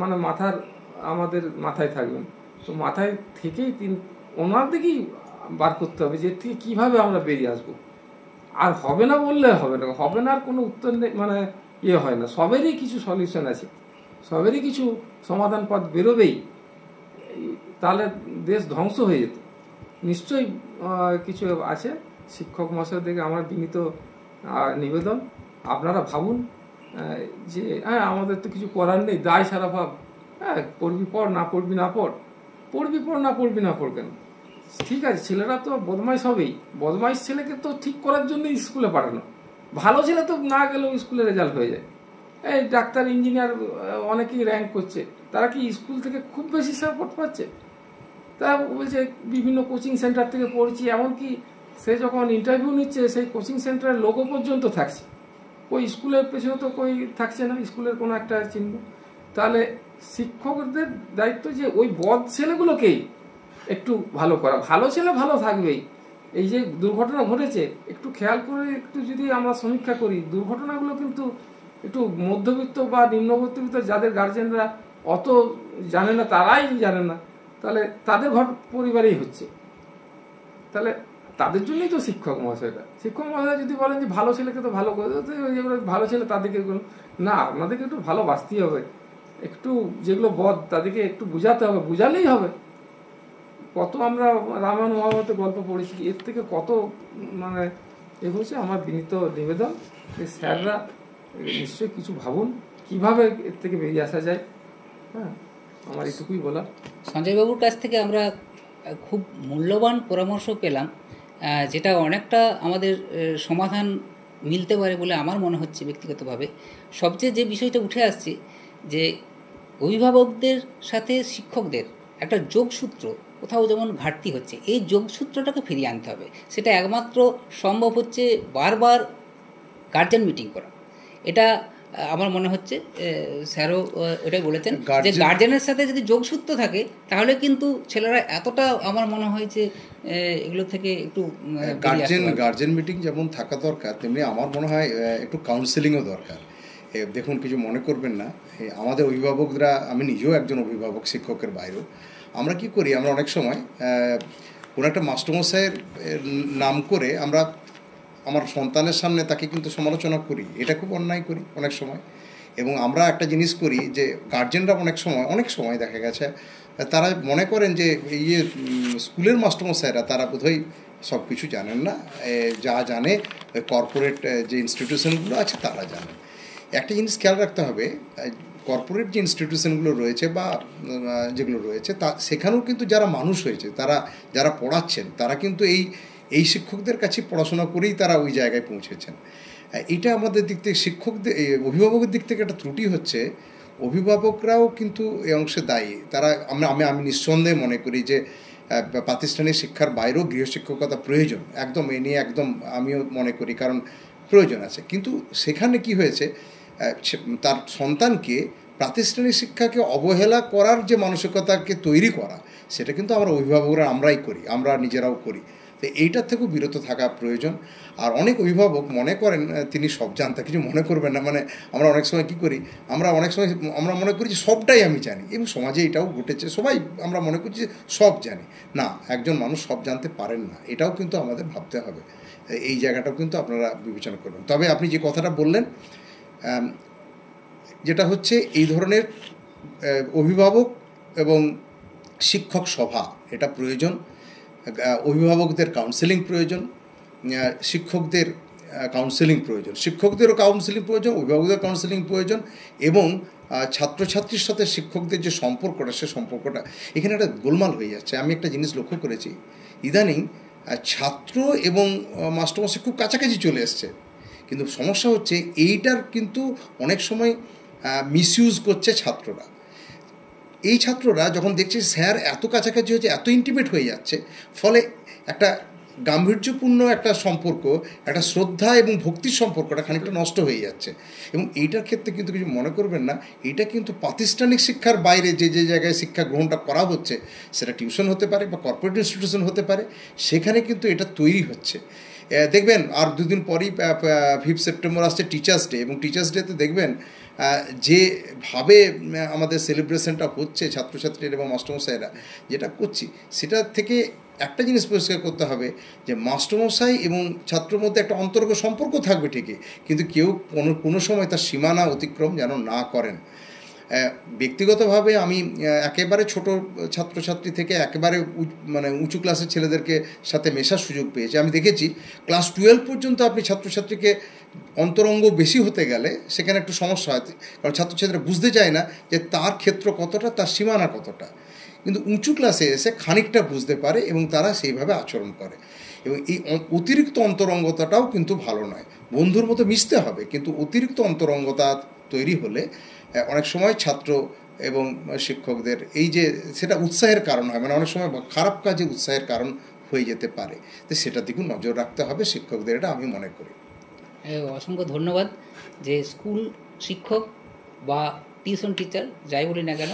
মানে আমাদের মাথায় থাকবেন, তো মাথায় থেকেই ওনার দিকেই বার করতে হবে যে থেকে কীভাবে আমরা বেরিয়ে আসবো। আর হবে না বললে হবে না, হবে না আর কোনো উত্তর নেই, মানে ইয়ে হয় না। সবেরই কিছু সলিউশন আছে, সবেরই কিছু সমাধান পথ বেরোবেই, তাহলে দেশ ধ্বংস হয়ে যেত। নিশ্চয়ই কিছু আছে। শিক্ষক মহাশয়দেরকে আমার বিনীত নিবেদন, আপনারা ভাবুন যে হ্যাঁ আমাদের তো কিছু করার নেই, দায় সারা ভাব, হ্যাঁ পড়বি পড়, না পড়বি না পড়, পড়বি পড়, না পড়বি না পড় কেন? ঠিক আছে, ছেলেরা তো বদমাইশ হবেই, বদমাইশ ছেলেকে তো ঠিক করার জন্য স্কুলে পাঠানো। ভালো ছেলে তো না গেলেও স্কুলে রেজাল্ট হয়ে যায়। এই ডাক্তার, ইঞ্জিনিয়ার অনেকেই র্যাঙ্ক করছে, তারা কি স্কুল থেকে খুব বেশি সাপোর্ট পাচ্ছে? তারা বলছে বিভিন্ন কোচিং সেন্টার থেকে পড়ছি, এমনকি সে যখন ইন্টারভিউ নিচ্ছে সেই কোচিং সেন্টারের লোগো পর্যন্ত থাকছে, ওই স্কুলের পেছনে তো কই থাকছে না, স্কুলের কোনো একটা চিহ্ন। তাহলে শিক্ষকদের দায়িত্ব যে ওই বদ ছেলেগুলোকেই একটু ভালো করা। ভালো ছেলে ভালো থাকবেই। এই যে দুর্ঘটনা ঘটেছে, একটু খেয়াল করে একটু যদি আমরা সমীক্ষা করি, দুর্ঘটনাগুলো কিন্তু একটু মধ্যবিত্ত বা নিম্নবিত্ত যাদের গার্জেনরা অত জানে না, তারাই জানে না, তাহলে তাদের পরিবারেই হচ্ছে। তাহলে তাদের জন্যই তো শিক্ষক মহাশয়টা। শিক্ষক মহাশয় যদি বলেন যে ভালো ছেলেকে তো ভালো করে, যেগুলো ভালো ছেলে তাদেরকে না, আপনাদেরকে একটু ভালোবাসতেই হবে, একটু যেগুলো বদ তাদেরকে একটু বুঝাতে হবে, বুঝালেই হবে। কত আমরা রামায়ণ মহাভারতের গল্প পড়েছি, এর থেকে কত মানে এ হচ্ছে। আমার বিনীত নিবেদন যে স্যাররা নিশ্চয়ই কিছু ভাবুন কিভাবে এর থেকে বেরিয়ে আসা যায়। হ্যাঁ, আমার এটুকুই বলা। সঞ্জয়বাবুর কাছ থেকে আমরা খুব মূল্যবান পরামর্শ পেলাম, যেটা অনেকটা আমাদের সমাধান মিলতে পারে বলে আমার মনে হচ্ছে ব্যক্তিগতভাবে। সবচেয়ে যে বিষয়টা উঠে আসছে যে অভিভাবকদের সাথে শিক্ষকদের একটা যোগসূত্র কোথাও যেমন ঘাটতি হচ্ছে, এই যোগসূত্রটাকে ফিরিয়ে আনতে হবে। সেটা একমাত্র সম্ভব হচ্ছে বারবার গার্জেন মিটিং করা। এটা আমার মনে হচ্ছে স্যারও এটাই বলেছেন যে গার্জেনের সাথে যদি যোগসূত্র থাকে তাহলে কিন্তু ছেলেরা এতটা, আমার মনে হয় যে এগুলো থেকে একটু গার্জেন মিটিং যেমন থাকা দরকার, তেমনি আমার মনে হয় একটু কাউন্সেলিংও দরকার। দেখুন, কিছু মনে করবেন না, আমাদের অভিভাবকরা, আমি নিজেও একজন অভিভাবক শিক্ষকের বাইরেও, আমরা কি করি, আমরা অনেক সময় কোনো একটা মাস্টারমশাইয়ের নাম করে আমরা আমার সন্তানের সামনে তাকে কিন্তু সমালোচনা করি। এটা খুব অন্যায় করি অনেক সময়। এবং আমরা একটা জিনিস করি যে গার্জেনরা অনেক সময় দেখা গেছে তারা মনে করেন যে স্কুলের মাস্টারমশাইরা তারা বোধহয় সব কিছু জানেন না, যা জানে কর্পোরেট যে ইনস্টিটিউশনগুলো আছে তারা জানে। একটা জিনিস খেয়াল রাখতে হবে, কর্পোরেট যে ইনস্টিটিউশনগুলো রয়েছে বা যেগুলো রয়েছে সেখানেও কিন্তু যারা মানুষ হয়েছে, যারা পড়াচ্ছেন, তারা কিন্তু এই শিক্ষকদের কাছে পড়াশোনা করেই তারা ওই জায়গায় পৌঁছেছেন। এটা আমাদের দিক থেকে শিক্ষকদের, অভিভাবকের দিক থেকে একটা ত্রুটি হচ্ছে। অভিভাবকরাও কিন্তু এই অংশে দায়ী। তারা আমি নিঃসন্দেহে মনে করি যে প্রাতিষ্ঠানিক শিক্ষার বাইরেও গৃহশিক্ষকতা প্রয়োজন, একদম এ নিয়ে একদম আমিও মনে করি, কারণ প্রয়োজন আছে। কিন্তু সেখানে কি হয়েছে, তার সন্তানকে প্রাতিষ্ঠানিক শিক্ষাকে অবহেলা করার যে মানসিকতাকে তৈরি করা, সেটা কিন্তু আমরা অভিভাবকরা আমরাই করি, আমরা নিজেরাও করি। তো এইটার থেকেও বিরত থাকা প্রয়োজন। আর অনেক অভিভাবক মনে করেন তিনি সব জানতা, কিছু মনে করবেন না। মানে আমরা অনেক সময় কী করি, আমরা মনে করি যে সবটাই আমি জানি, এবং সমাজে এটাও ঘটেছে, সবাই আমরা মনে করছি যে সব জানি। না, একজন মানুষ সব জানতে পারেন না, এটাও কিন্তু আমাদের ভাবতে হবে। এই জায়গাটাও কিন্তু আপনারা বিবেচনা করবেন। তবে আপনি যে কথাটা বললেন, যেটা হচ্ছে এই ধরনের অভিভাবক এবং শিক্ষক সভা, এটা প্রয়োজন। অভিভাবকদের কাউন্সেলিং প্রয়োজন, শিক্ষকদের কাউন্সেলিং প্রয়োজন, শিক্ষকদেরও কাউন্সেলিং প্রয়োজন, অভিভাবকদের কাউন্সেলিং প্রয়োজন, এবং ছাত্রছাত্রীর সাথে শিক্ষকদের যে সম্পর্কটা, সে সম্পর্কটা এখানে একটা গোলমাল হয়ে যাচ্ছে। আমি একটা জিনিস লক্ষ্য করেছি, ইদানিং ছাত্র এবং মাস্টারমশাই খুব কাছাকাছি চলে এসছে, কিন্তু সমস্যা হচ্ছে এইটার কিন্তু অনেক সময় মিসইউজ করছে ছাত্ররা। এই ছাত্ররা যখন দেখছে স্যার এত কাছাকাছি হচ্ছে, এত ইন্টিমেট হয়ে যাচ্ছে, ফলে একটা গাম্ভীর্যপূর্ণ একটা সম্পর্ক, একটা শ্রদ্ধা এবং ভক্তির সম্পর্কটা খানিকটা নষ্ট হয়ে যাচ্ছে। এবং এইটার ক্ষেত্রে কিন্তু কিছু মনে করবেন না, এটা কিন্তু প্রাতিষ্ঠানিক শিক্ষার বাইরে যে জায়গায় শিক্ষা গ্রহণটা করা হচ্ছে, সেটা টিউশন হতে পারে বা কর্পোরেট ইনস্টিটিউশন হতে পারে, সেখানে কিন্তু এটা তৈরি হচ্ছে। দেখবেন আর দুদিন পরই 5 সেপ্টেম্বর আসছে টিচার্স ডে, এবং টিচার্স ডেতে দেখবেন যেভাবে আমাদের সেলিব্রেশনটা হচ্ছে ছাত্রছাত্রীরা এবং মাস্টারমশাইরা যেটা করছি, সেটা থেকে একটা জিনিস পরিষ্কার করতে হবে যে মাস্টারমশাই এবং ছাত্রের মধ্যে একটা অন্তর্গ সম্পর্ক থাকবে ঠিকই, কিন্তু কেউ কোনো সময় তার সীমানা অতিক্রম যেন না করেন। ব্যক্তিগতভাবে আমি একেবারে ছোট ছাত্রছাত্রী থেকে একেবারে উঁচু ক্লাসের ছেলেদেরকে সাথে মেশার সুযোগ পেয়েছি। আমি দেখেছি ক্লাস 12 পর্যন্ত আপনি ছাত্রছাত্রীকে অন্তরঙ্গ বেশি হতে গেলে সেখানে একটু সমস্যা হয়, কারণ ছাত্রছাত্রীরা বুঝতে চায় না যে তার ক্ষেত্র কতটা, তার সীমানা কতটা। কিন্তু উঁচু ক্লাসে এসে খানিকটা বুঝতে পারে এবং তারা সেইভাবে আচরণ করে। এবং এই অতিরিক্ত অন্তরঙ্গতাটাও কিন্তু ভালো নয়। বন্ধুর মতো মিশতে হবে, কিন্তু অতিরিক্ত অন্তরঙ্গতা তৈরি হলে অনেক সময় ছাত্র এবং শিক্ষকদের এই যে সেটা উৎসাহের কারণ হয়, অনেক সময় খারাপ কাজে উৎসাহের কারণ হয়ে যেতে পারে। তো সেটার দিকেও নজর রাখতে হবে শিক্ষকদের, এটা আমি মনে করি। অসংখ্য ধন্যবাদ। যে স্কুল শিক্ষক বা টিউশন টিচার যাই বলি না কেন,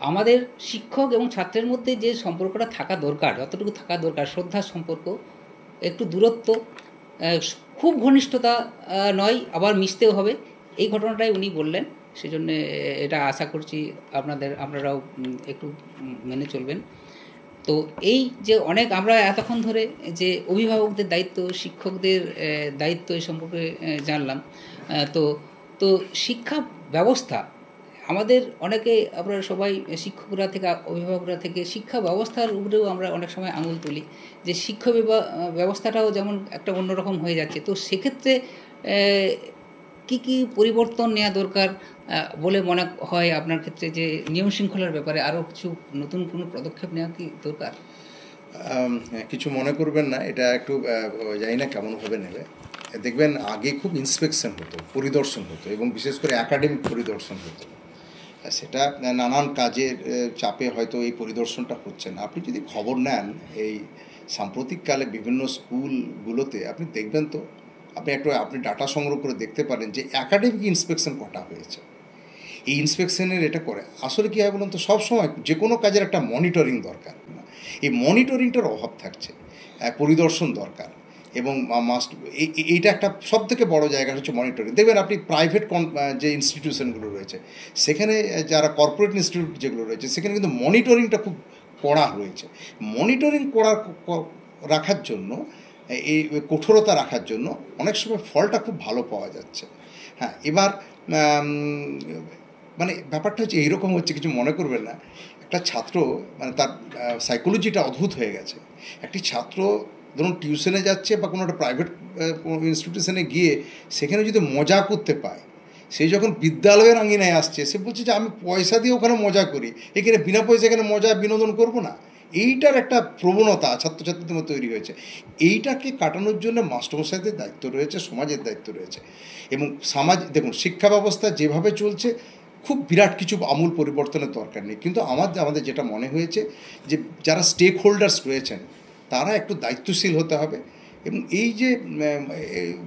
আমাদের শিক্ষক এবং ছাত্রের মধ্যে যে সম্পর্কটা থাকা দরকার, যতটুকু থাকা দরকার, শ্রদ্ধার সম্পর্ক, একটু দূরত্ব, খুব ঘনিষ্ঠতা নয়, আবার মিশতেও হবে, এই ঘটনাটাই উনি বললেন। সেজন্য এটা আশা করছি আপনারাও একটু মেনে চলবেন। তো এই যে অনেক আমরা এতক্ষণ ধরে যে অভিভাবকদের দায়িত্ব, শিক্ষকদের দায়িত্ব এই সম্পর্কে জানলাম। তো শিক্ষা ব্যবস্থা আমাদের অনেকে, আপনারা সবাই শিক্ষকরা থেকে, অভিভাবকরা থেকে শিক্ষা ব্যবস্থার উপরেও আমরা অনেক সময় আঙুল তুলি যে শিক্ষা ব্যবস্থাটাও যেমন একটা অন্যরকম হয়ে যাচ্ছে। তো সেক্ষেত্রে কি কি পরিবর্তন নেওয়া দরকার বলে মনে হয় আপনার ক্ষেত্রে? যে নিয়ম শৃঙ্খলার ব্যাপারে আরও কিছু নতুন কোনো পদক্ষেপ নেওয়া কি দরকার? কিছু মনে করবেন না, এটা একটু জানি না কেমনভাবে নেবে। দেখবেন আগে খুব ইন্সপেকশন হতো, পরিদর্শন হতো, এবং বিশেষ করে একাডেমিক পরিদর্শন হতো। সেটা নানান কাজের চাপে হয়তো এই পরিদর্শনটা হচ্ছে না। আপনি যদি খবর নেন এই সাম্প্রতিককালে বিভিন্ন স্কুলগুলোতে, আপনি দেখবেন তো, আপনি ডাটা সংগ্রহ করে দেখতে পারেন যে একাডেমিক ইন্সপেকশন কটা হয়েছে। এই ইন্সপেকশনের এটা করে আসলে কী হয় বলুন তো, সবসময় যে কোনো কাজের একটা মনিটরিং দরকার। এই মনিটরিংটার অভাব থাকছে, পরিদর্শন দরকার। এবং এইটা একটা সব থেকে বড়ো জায়গা হচ্ছে মনিটরিং। দেখবেন আপনি প্রাইভেট যে ইনস্টিটিউশনগুলো রয়েছে, সেখানে যারা কর্পোরেট ইনস্টিটিউট যেগুলো রয়েছে, সেখানে কিন্তু মনিটরিংটা খুব কড়া রয়েছে। মনিটরিং রাখার জন্য, এই কঠোরতা রাখার জন্য অনেক সময় ফলটা খুব ভালো পাওয়া যাচ্ছে। হ্যাঁ, এবার ব্যাপারটা হচ্ছে এইরকম হচ্ছে, কিছু মনে করবেন না। একটা ছাত্র তার সাইকোলজিটা অদ্ভুত হয়ে গেছে। একটি ছাত্র ধরুন টিউশনে যাচ্ছে বা কোনো একটা প্রাইভেট ইনস্টিটিউশনে গিয়ে সেখানে যদি মজা করতে পায়, সে যখন বিদ্যালয়ের আঙিনায় আসছে, সে বলছে যে আমি পয়সা দিয়ে ওখানে মজা করি, এখানে বিনা পয়সা এখানে মজা বিনোদন করব না। এইটার একটা প্রবণতা ছাত্রছাত্রীদের মধ্যে তৈরি হয়েছে। এইটাকে কাটানোর জন্য মাস্টারমশাইদের দায়িত্ব রয়েছে, সমাজের দায়িত্ব রয়েছে। এবং দেখুন শিক্ষা ব্যবস্থা যেভাবে চলছে, খুব বিরাট কিছু আমূল পরিবর্তনের দরকার নেই, কিন্তু আমাদের যেটা মনে হয়েছে যে যারা স্টেক হোল্ডার্স রয়েছেন তারা একটু দায়িত্বশীল হতে হবে, এবং এই যে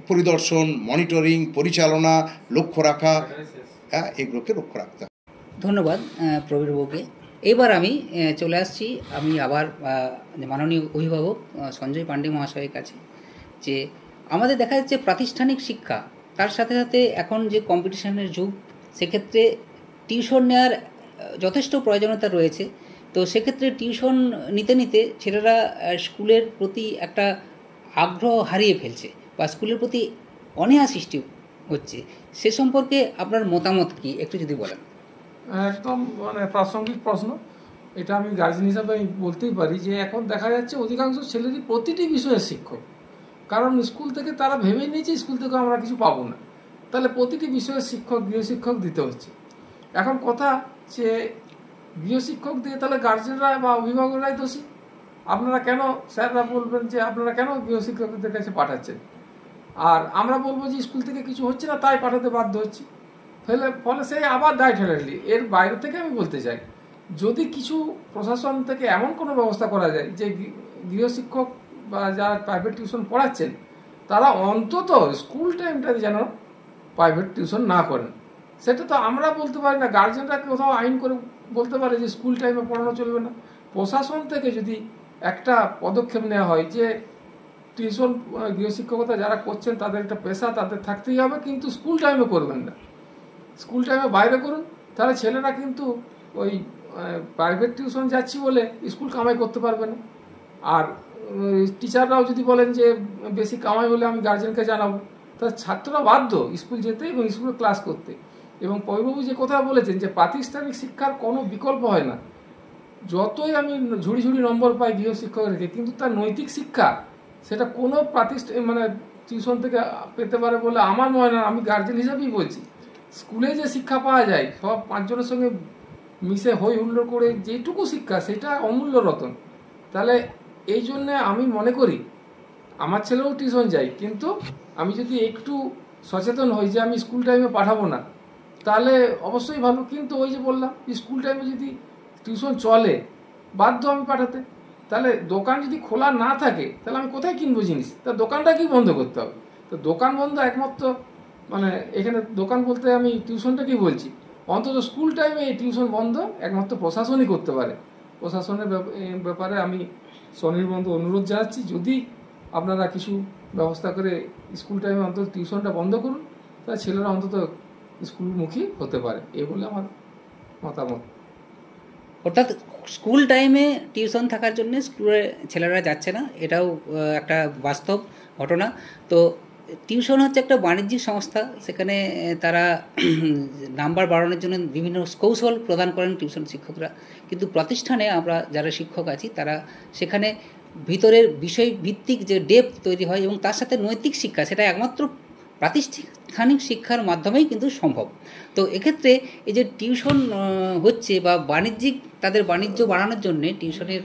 পরিদর্শন, মনিটরিং, পরিচালনা, লক্ষ্য রাখা, এগুলোকে লক্ষ্য রাখতে হবে। ধন্যবাদ প্রবীরবাবুকে। এবার আমি চলে আসছি আবার মাননীয় অভিভাবক সঞ্জয় পাণ্ডে মহাশয়ের কাছে। যে আমাদের দেখা যাচ্ছে প্রাতিষ্ঠানিক শিক্ষা, তার সাথে সাথে এখন যে কম্পিটিশনের যুগ, সেক্ষেত্রে টিউশন নেওয়ার যথেষ্ট প্রয়োজনীয়তা রয়েছে। তো সেক্ষেত্রে টিউশন নিতে নিতে ছেলেরা স্কুলের প্রতি একটা আগ্রহ হারিয়ে ফেলছে বা স্কুলের প্রতি অনীহা সৃষ্টি হচ্ছে। সে সম্পর্কে আপনার মতামত কি একটু যদি বলেন? একদম প্রাসঙ্গিক প্রশ্ন। এটা আমি গার্জেন হিসাবে আমি বলতেই পারি যে এখন দেখা যাচ্ছে অধিকাংশ ছেলেরই প্রতিটি বিষয়ের শিক্ষক, কারণ স্কুল থেকে তারা ভেবেই নিয়েছে স্কুল থেকে আমরা কিছু পাবো না, তাহলে প্রতিটি বিষয়ের শিক্ষক, গৃহশিক্ষক দিতে হচ্ছে। এখন কথা যে গৃহশিক্ষক দিয়ে তাহলে গার্জেনরা বা অভিভাবকরাই দোষী। আপনারা কেন, স্যাররা বলবেন যে আপনারা কেন গৃহশিক্ষকদের কাছে পাঠাচ্ছেন, আর আমরা বলবো যে স্কুল থেকে কিছু হচ্ছে না তাই পাঠাতে বাধ্য হচ্ছি। ফলে সেই আবার দায় ঠেলাঠেলি। এর বাইরে থেকে আমি বলতে চাই, যদি কিছু প্রশাসন থেকে এমন কোনো ব্যবস্থা করা যায় যে গৃহশিক্ষক বা যারা প্রাইভেট টিউশন পড়াচ্ছেন তারা অন্তত স্কুল টাইমটা যেন প্রাইভেট টিউশন না করেন, সেটা তো আমরা বলতে পারি না। গার্জেনরা কোথাও আইন করে বলতে পারে যে স্কুল টাইমে পড়ানো চলবে না। প্রশাসন থেকে যদি একটা পদক্ষেপ নেওয়া হয় যে টিউশন, গৃহশিক্ষকতা যারা করছেন তাদের একটা পেশা, তাদের থাকতেই হবে, কিন্তু স্কুল টাইমে করবেন না। স্কুল টাইমে বাইরে করুন, তাহলে ছেলেরা কিন্তু ওই প্রাইভেট টিউশন যাচ্ছি বলে স্কুল কামাই করতে পারবে না। আর টিচাররাও যদি বলেন যে বেশি কামাই হলে আমি গার্জেনকে জানাবো, তাহলে ছাত্ররা বাধ্য স্কুল যেতে এবং স্কুলে ক্লাস করতে। এবং পবিবাবু যে কথা বলেছেন যে প্রাতিষ্ঠানিক শিক্ষার কোনো বিকল্প হয় না, যতই আমি ঝুড়ি ঝুড়ি নম্বর পাই গৃহশিক্ষক রেখে, কিন্তু তার নৈতিক শিক্ষা সেটা কোনো মানে টিউশন থেকে পেতে পারে বলে আমার মনে হয় না। আমি গার্জেন হিসাবেই বলছি, স্কুলে যে শিক্ষা পাওয়া যায় সব 5 জনের সঙ্গে মিশে হই হুল্লোড় করে যেটুকু শিক্ষা, সেটা অমূল্য রতন। তাহলে এই জন্যে আমি মনে করি আমার ছেলেও টিউশন যায়, কিন্তু আমি যদি একটু সচেতন হই যে আমি স্কুল টাইমে পাঠাবো না, তাহলে অবশ্যই ভালো। কিন্তু ওই যে বললাম, স্কুল টাইমে যদি টিউশন চলে বাধ্য আমি পাঠাতে। তাহলে দোকান যদি খোলা না থাকে তাহলে আমি কোথায় কিনবো জিনিস? তা দোকানটাকেই বন্ধ করতে হবে। তো দোকান বন্ধ একমাত্র মানে এখানে দোকান বলতে আমি টিউশনটাকেই বলছি, অন্তত স্কুল টাইমে এই টিউশন বন্ধ একমাত্র প্রশাসনই করতে পারে। প্রশাসনের ব্যাপারে আমি স্বনির্বন্ধ অনুরোধ জানাচ্ছি, যদি আপনারা কিছু ব্যবস্থা করে স্কুল টাইমে অন্তত টিউশনটা বন্ধ করুন, তাহলে ছেলেরা অন্তত স্কুলমুখী হতে পারে, এই বলে আমার মতামত। অর্থাৎ স্কুল টাইমে টিউশন থাকার জন্য স্কুলে ছেলেরা যাচ্ছে না, এটাও একটা বাস্তব ঘটনা। তো টিউশন হচ্ছে একটা বাণিজ্যিক সংস্থা, সেখানে তারা নাম্বার বাড়ানোর জন্য বিভিন্ন কৌশল প্রদান করেন টিউশন শিক্ষকরা। কিন্তু প্রতিষ্ঠানে আমরা যারা শিক্ষক আছি তারা সেখানে ভিতরের বিষয় ভিত্তিক যে ডেপথ তৈরি হয় এবং তার সাথে নৈতিক শিক্ষা, সেটা একমাত্র প্রাতিষ্ঠানিক শিক্ষার মাধ্যমেই কিন্তু সম্ভব। তো এক্ষেত্রে এই যে টিউশন হচ্ছে বা বাণিজ্যিক তাদের বাণিজ্য বাড়ানোর জন্যে টিউশনের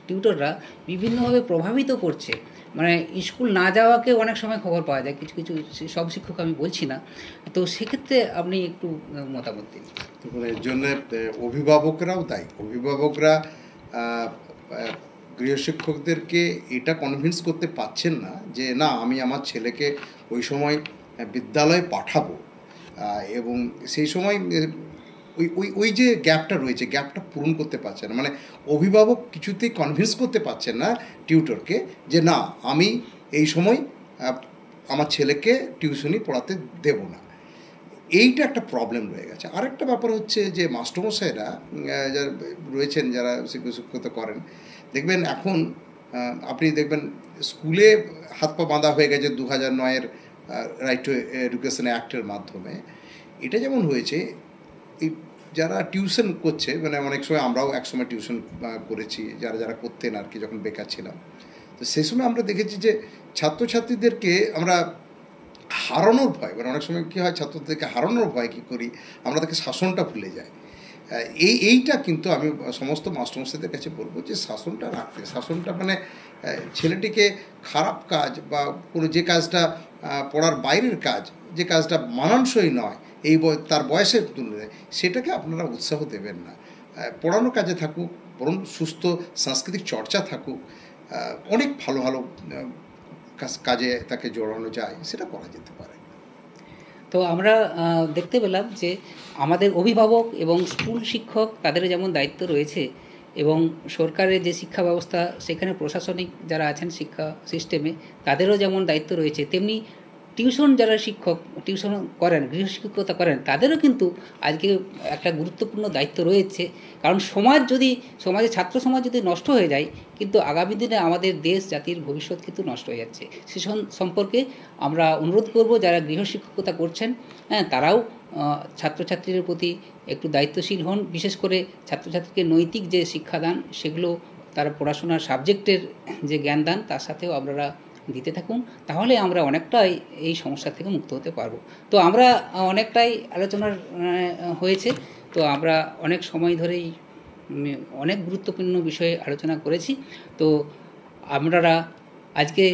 টিউটররা বিভিন্নভাবে প্রভাবিত করছে। মানে স্কুল না যাওয়াকে অনেক সময় খবর পাওয়া যায়, কিছু কিছু, সব শিক্ষক আমি বলছি না। তো সেক্ষেত্রে আপনি একটু মতামত দিন। এর জন্য অভিভাবকরাও দায়ী। অভিভাবকরা গৃহশিক্ষকদেরকে এটা কনভিন্স করতে পারছেন না যে না, আমি আমার ছেলেকে ওই সময় বিদ্যালয়ে পাঠাবো, এবং সেই সময় ওই যে গ্যাপটা রয়েছে, গ্যাপটা পূরণ করতে পারছে না। মানে অভিভাবক কিছুতেই কনভিন্স করতে পারছেন না টিউটরকে যে না, আমি এই সময় আমার ছেলেকে টিউশনি পড়াতে দেব না। এইটা একটা প্রবলেম রয়ে গেছে। আরেকটা ব্যাপার হচ্ছে যে মাস্টারমশাইরা যারা রয়েছেন, যারা শিক্ষকতা করেন, দেখবেন এখন আপনি দেখবেন স্কুলে হাত পা বাঁধা হয়ে গেছে 2009-এর রাইট টু এডুকেশন অ্যাক্টের মাধ্যমে। এটা যেমন হয়েছে, এই যারা টিউশন করছে, মানে অনেক সময় আমরাও একসময় টিউশন করেছি, যারা যারা করতেন আর কি, যখন বেকার ছিলাম। তো সেই সময় আমরা দেখেছি যে ছাত্রছাত্রীদেরকে আমরা হারানোর ভয়, মানে অনেক সময় কী হয়, ছাত্রদেরকে হারানোর ভয় কী করি আমরা, তাকে শাসনটা ভুলে যাই। এইটা কিন্তু আমি সমস্ত মাস্টারমশাইদের কাছে বলবো যে শাসনটা রাখতে, শাসনটা মানে ছেলেটিকে খারাপ কাজ বা কোনো যে কাজটা পড়ার বাইরের কাজ, যে কাজটা মানানসই নয় এই তার বয়সের তুলনায়, সেটাকে আপনারা উৎসাহ দেবেন না। পড়ানোর কাজে থাকুক, বরং সুস্থ সাংস্কৃতিক চর্চা থাকুক, অনেক ভালো ভালো কাজে তাকে জড়ানো যায়, সেটা করা যেতে পারে। তো আমরা দেখতে পেলাম যে আমাদের অভিভাবক এবং স্কুল শিক্ষক তাদেরও যেমন দায়িত্ব রয়েছে, এবং সরকারের যে শিক্ষা ব্যবস্থা সেখানে প্রশাসনিক যারা আছেন শিক্ষা সিস্টেমে তাদেরও যেমন দায়িত্ব রয়েছে, তেমনি টিউশন যারা শিক্ষক টিউশন করেন, গৃহশিক্ষকতা করেন, তাদেরও কিন্তু আজকে একটা গুরুত্বপূর্ণ দায়িত্ব রয়েছে। কারণ সমাজে ছাত্র সমাজ যদি নষ্ট হয়ে যায়, কিন্তু আগামী দিনে আমাদের দেশ জাতির ভবিষ্যৎ কিন্তু নষ্ট হয়ে যাচ্ছে। সে সম্পর্কে আমরা অনুরোধ করব যারা গৃহশিক্ষকতা করছেন, হ্যাঁ, তারাও ছাত্রছাত্রীদের প্রতি একটু দায়িত্বশীল হন। বিশেষ করে ছাত্রছাত্রীকে নৈতিক যে শিক্ষাদান, সেগুলো তারা পড়াশোনার সাবজেক্টের যে জ্ঞানদান, তার সাথেও আপনারা দিতে থাকুন, তাহলে আমরা অনেকটাই এই সমস্যা থেকে মুক্ত হতে পারবো। তো আমরা অনেকটাই আলোচনার হয়েছে, তো আমরা অনেক সময় ধরেই অনেক গুরুত্বপূর্ণ বিষয়ে আলোচনা করেছি। তো আপনারা আজকে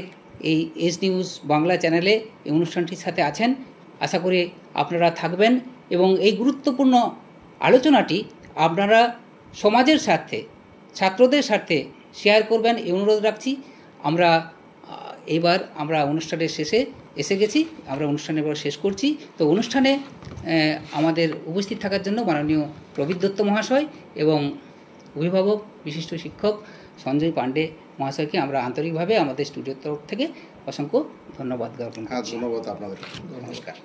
এই এস নিউজ বাংলা চ্যানেলে এই অনুষ্ঠানটির সাথে আছেন, আশা করি আপনারা থাকবেন এবং এই গুরুত্বপূর্ণ আলোচনাটি আপনারা সমাজের স্বার্থে, ছাত্রদের স্বার্থে শেয়ার করবেন, এই অনুরোধ রাখছি। এবার আমরা অনুষ্ঠানের শেষে এসে গেছি, আমরা অনুষ্ঠানের এবার শেষ করছি। তো অনুষ্ঠানে আমাদের উপস্থিত থাকার জন্য মাননীয় প্রবীর দত্ত মহাশয় এবং অভিভাবক বিশিষ্ট শিক্ষক সঞ্জয় পাণ্ডে মহাশয়কে আমরা আন্তরিকভাবে আমাদের স্টুডিওর তরফ থেকে অসংখ্য ধন্যবাদ জ্ঞাপন করছি। ধন্যবাদ আপনাদের। নমস্কার।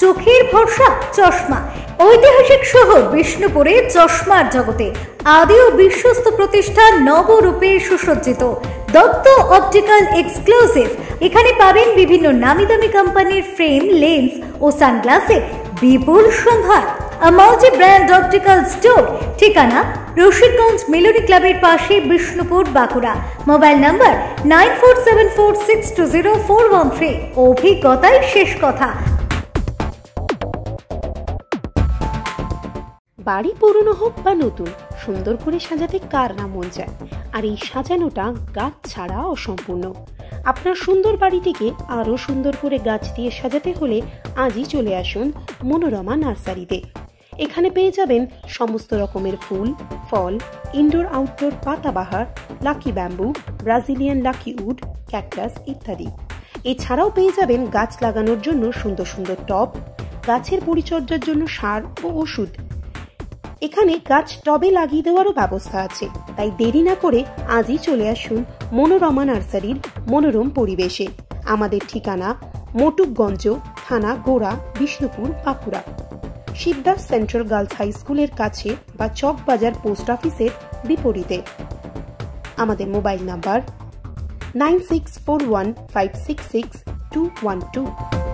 চোখের ভরসা চশমা। ঐতিহাসিক শহর বিষ্ণুপুরে চশমার জগতে আদি ও বিশ্বস্ত প্রতিষ্ঠান নবরূপে সুসজ্জিত দত্ত অপটিক্যাল এক্সক্লুসিভ। এখানে পাবেন বিভিন্ন নামি দামি কোম্পানির ফ্রেম, লেন্স ও সানগ্লাসের বিপুল সম্ভার। মাল্টি ব্র্যান্ড অপটিক্যাল স্টোর, ঠিকানা রশিদগঞ্জ মিলনী ক্লাবের পাশে, বিষ্ণুপুর, বাঁকুড়া। Mobile number 9474620413। অভিজ্ঞতাই শেষ কথা। বাড়ি পুরনো হোক বা নতুন, সুন্দর করে সাজাতে কার না মন চায়। আর এই সাজানোটা গাছ ছাড়া অসম্পূর্ণ। আপনার সুন্দর বাড়িটিকে আরো সুন্দর করে গাছ দিয়ে সাজাতে হলে আজই চলে আসুন মনোরমা নার্সারিতে। এখানে পেয়ে যাবেন সমস্ত রকমের ফুল, ফল, ইনডোর আউটডোর পাতাবাহার, lucky bamboo, Brazilian lucky wood, cactus ইত্যাদি। এছাড়াও পেয়ে যাবেন গাছ লাগানোর জন্য সুন্দর সুন্দর টব, গাছের পরিচর্যার জন্য সার ও ওষুধ। এখানে গাছ টবে লাগিয়ে দেওয়ারও ব্যবস্থা আছে। তাই দেরি না করে আজই চলে আসুন মনোরমা নার্সারির মনোরম পরিবেশে। আমাদের ঠিকানা মটুকগঞ্জ, থানা Gora, Bishnupur, Bankura. Shibdas central girls high স্কুলের কাছে বা চক বাজার পোস্ট অফিসের বিপরীতে। আমাদের মোবাইল নাম্বার 9641566212।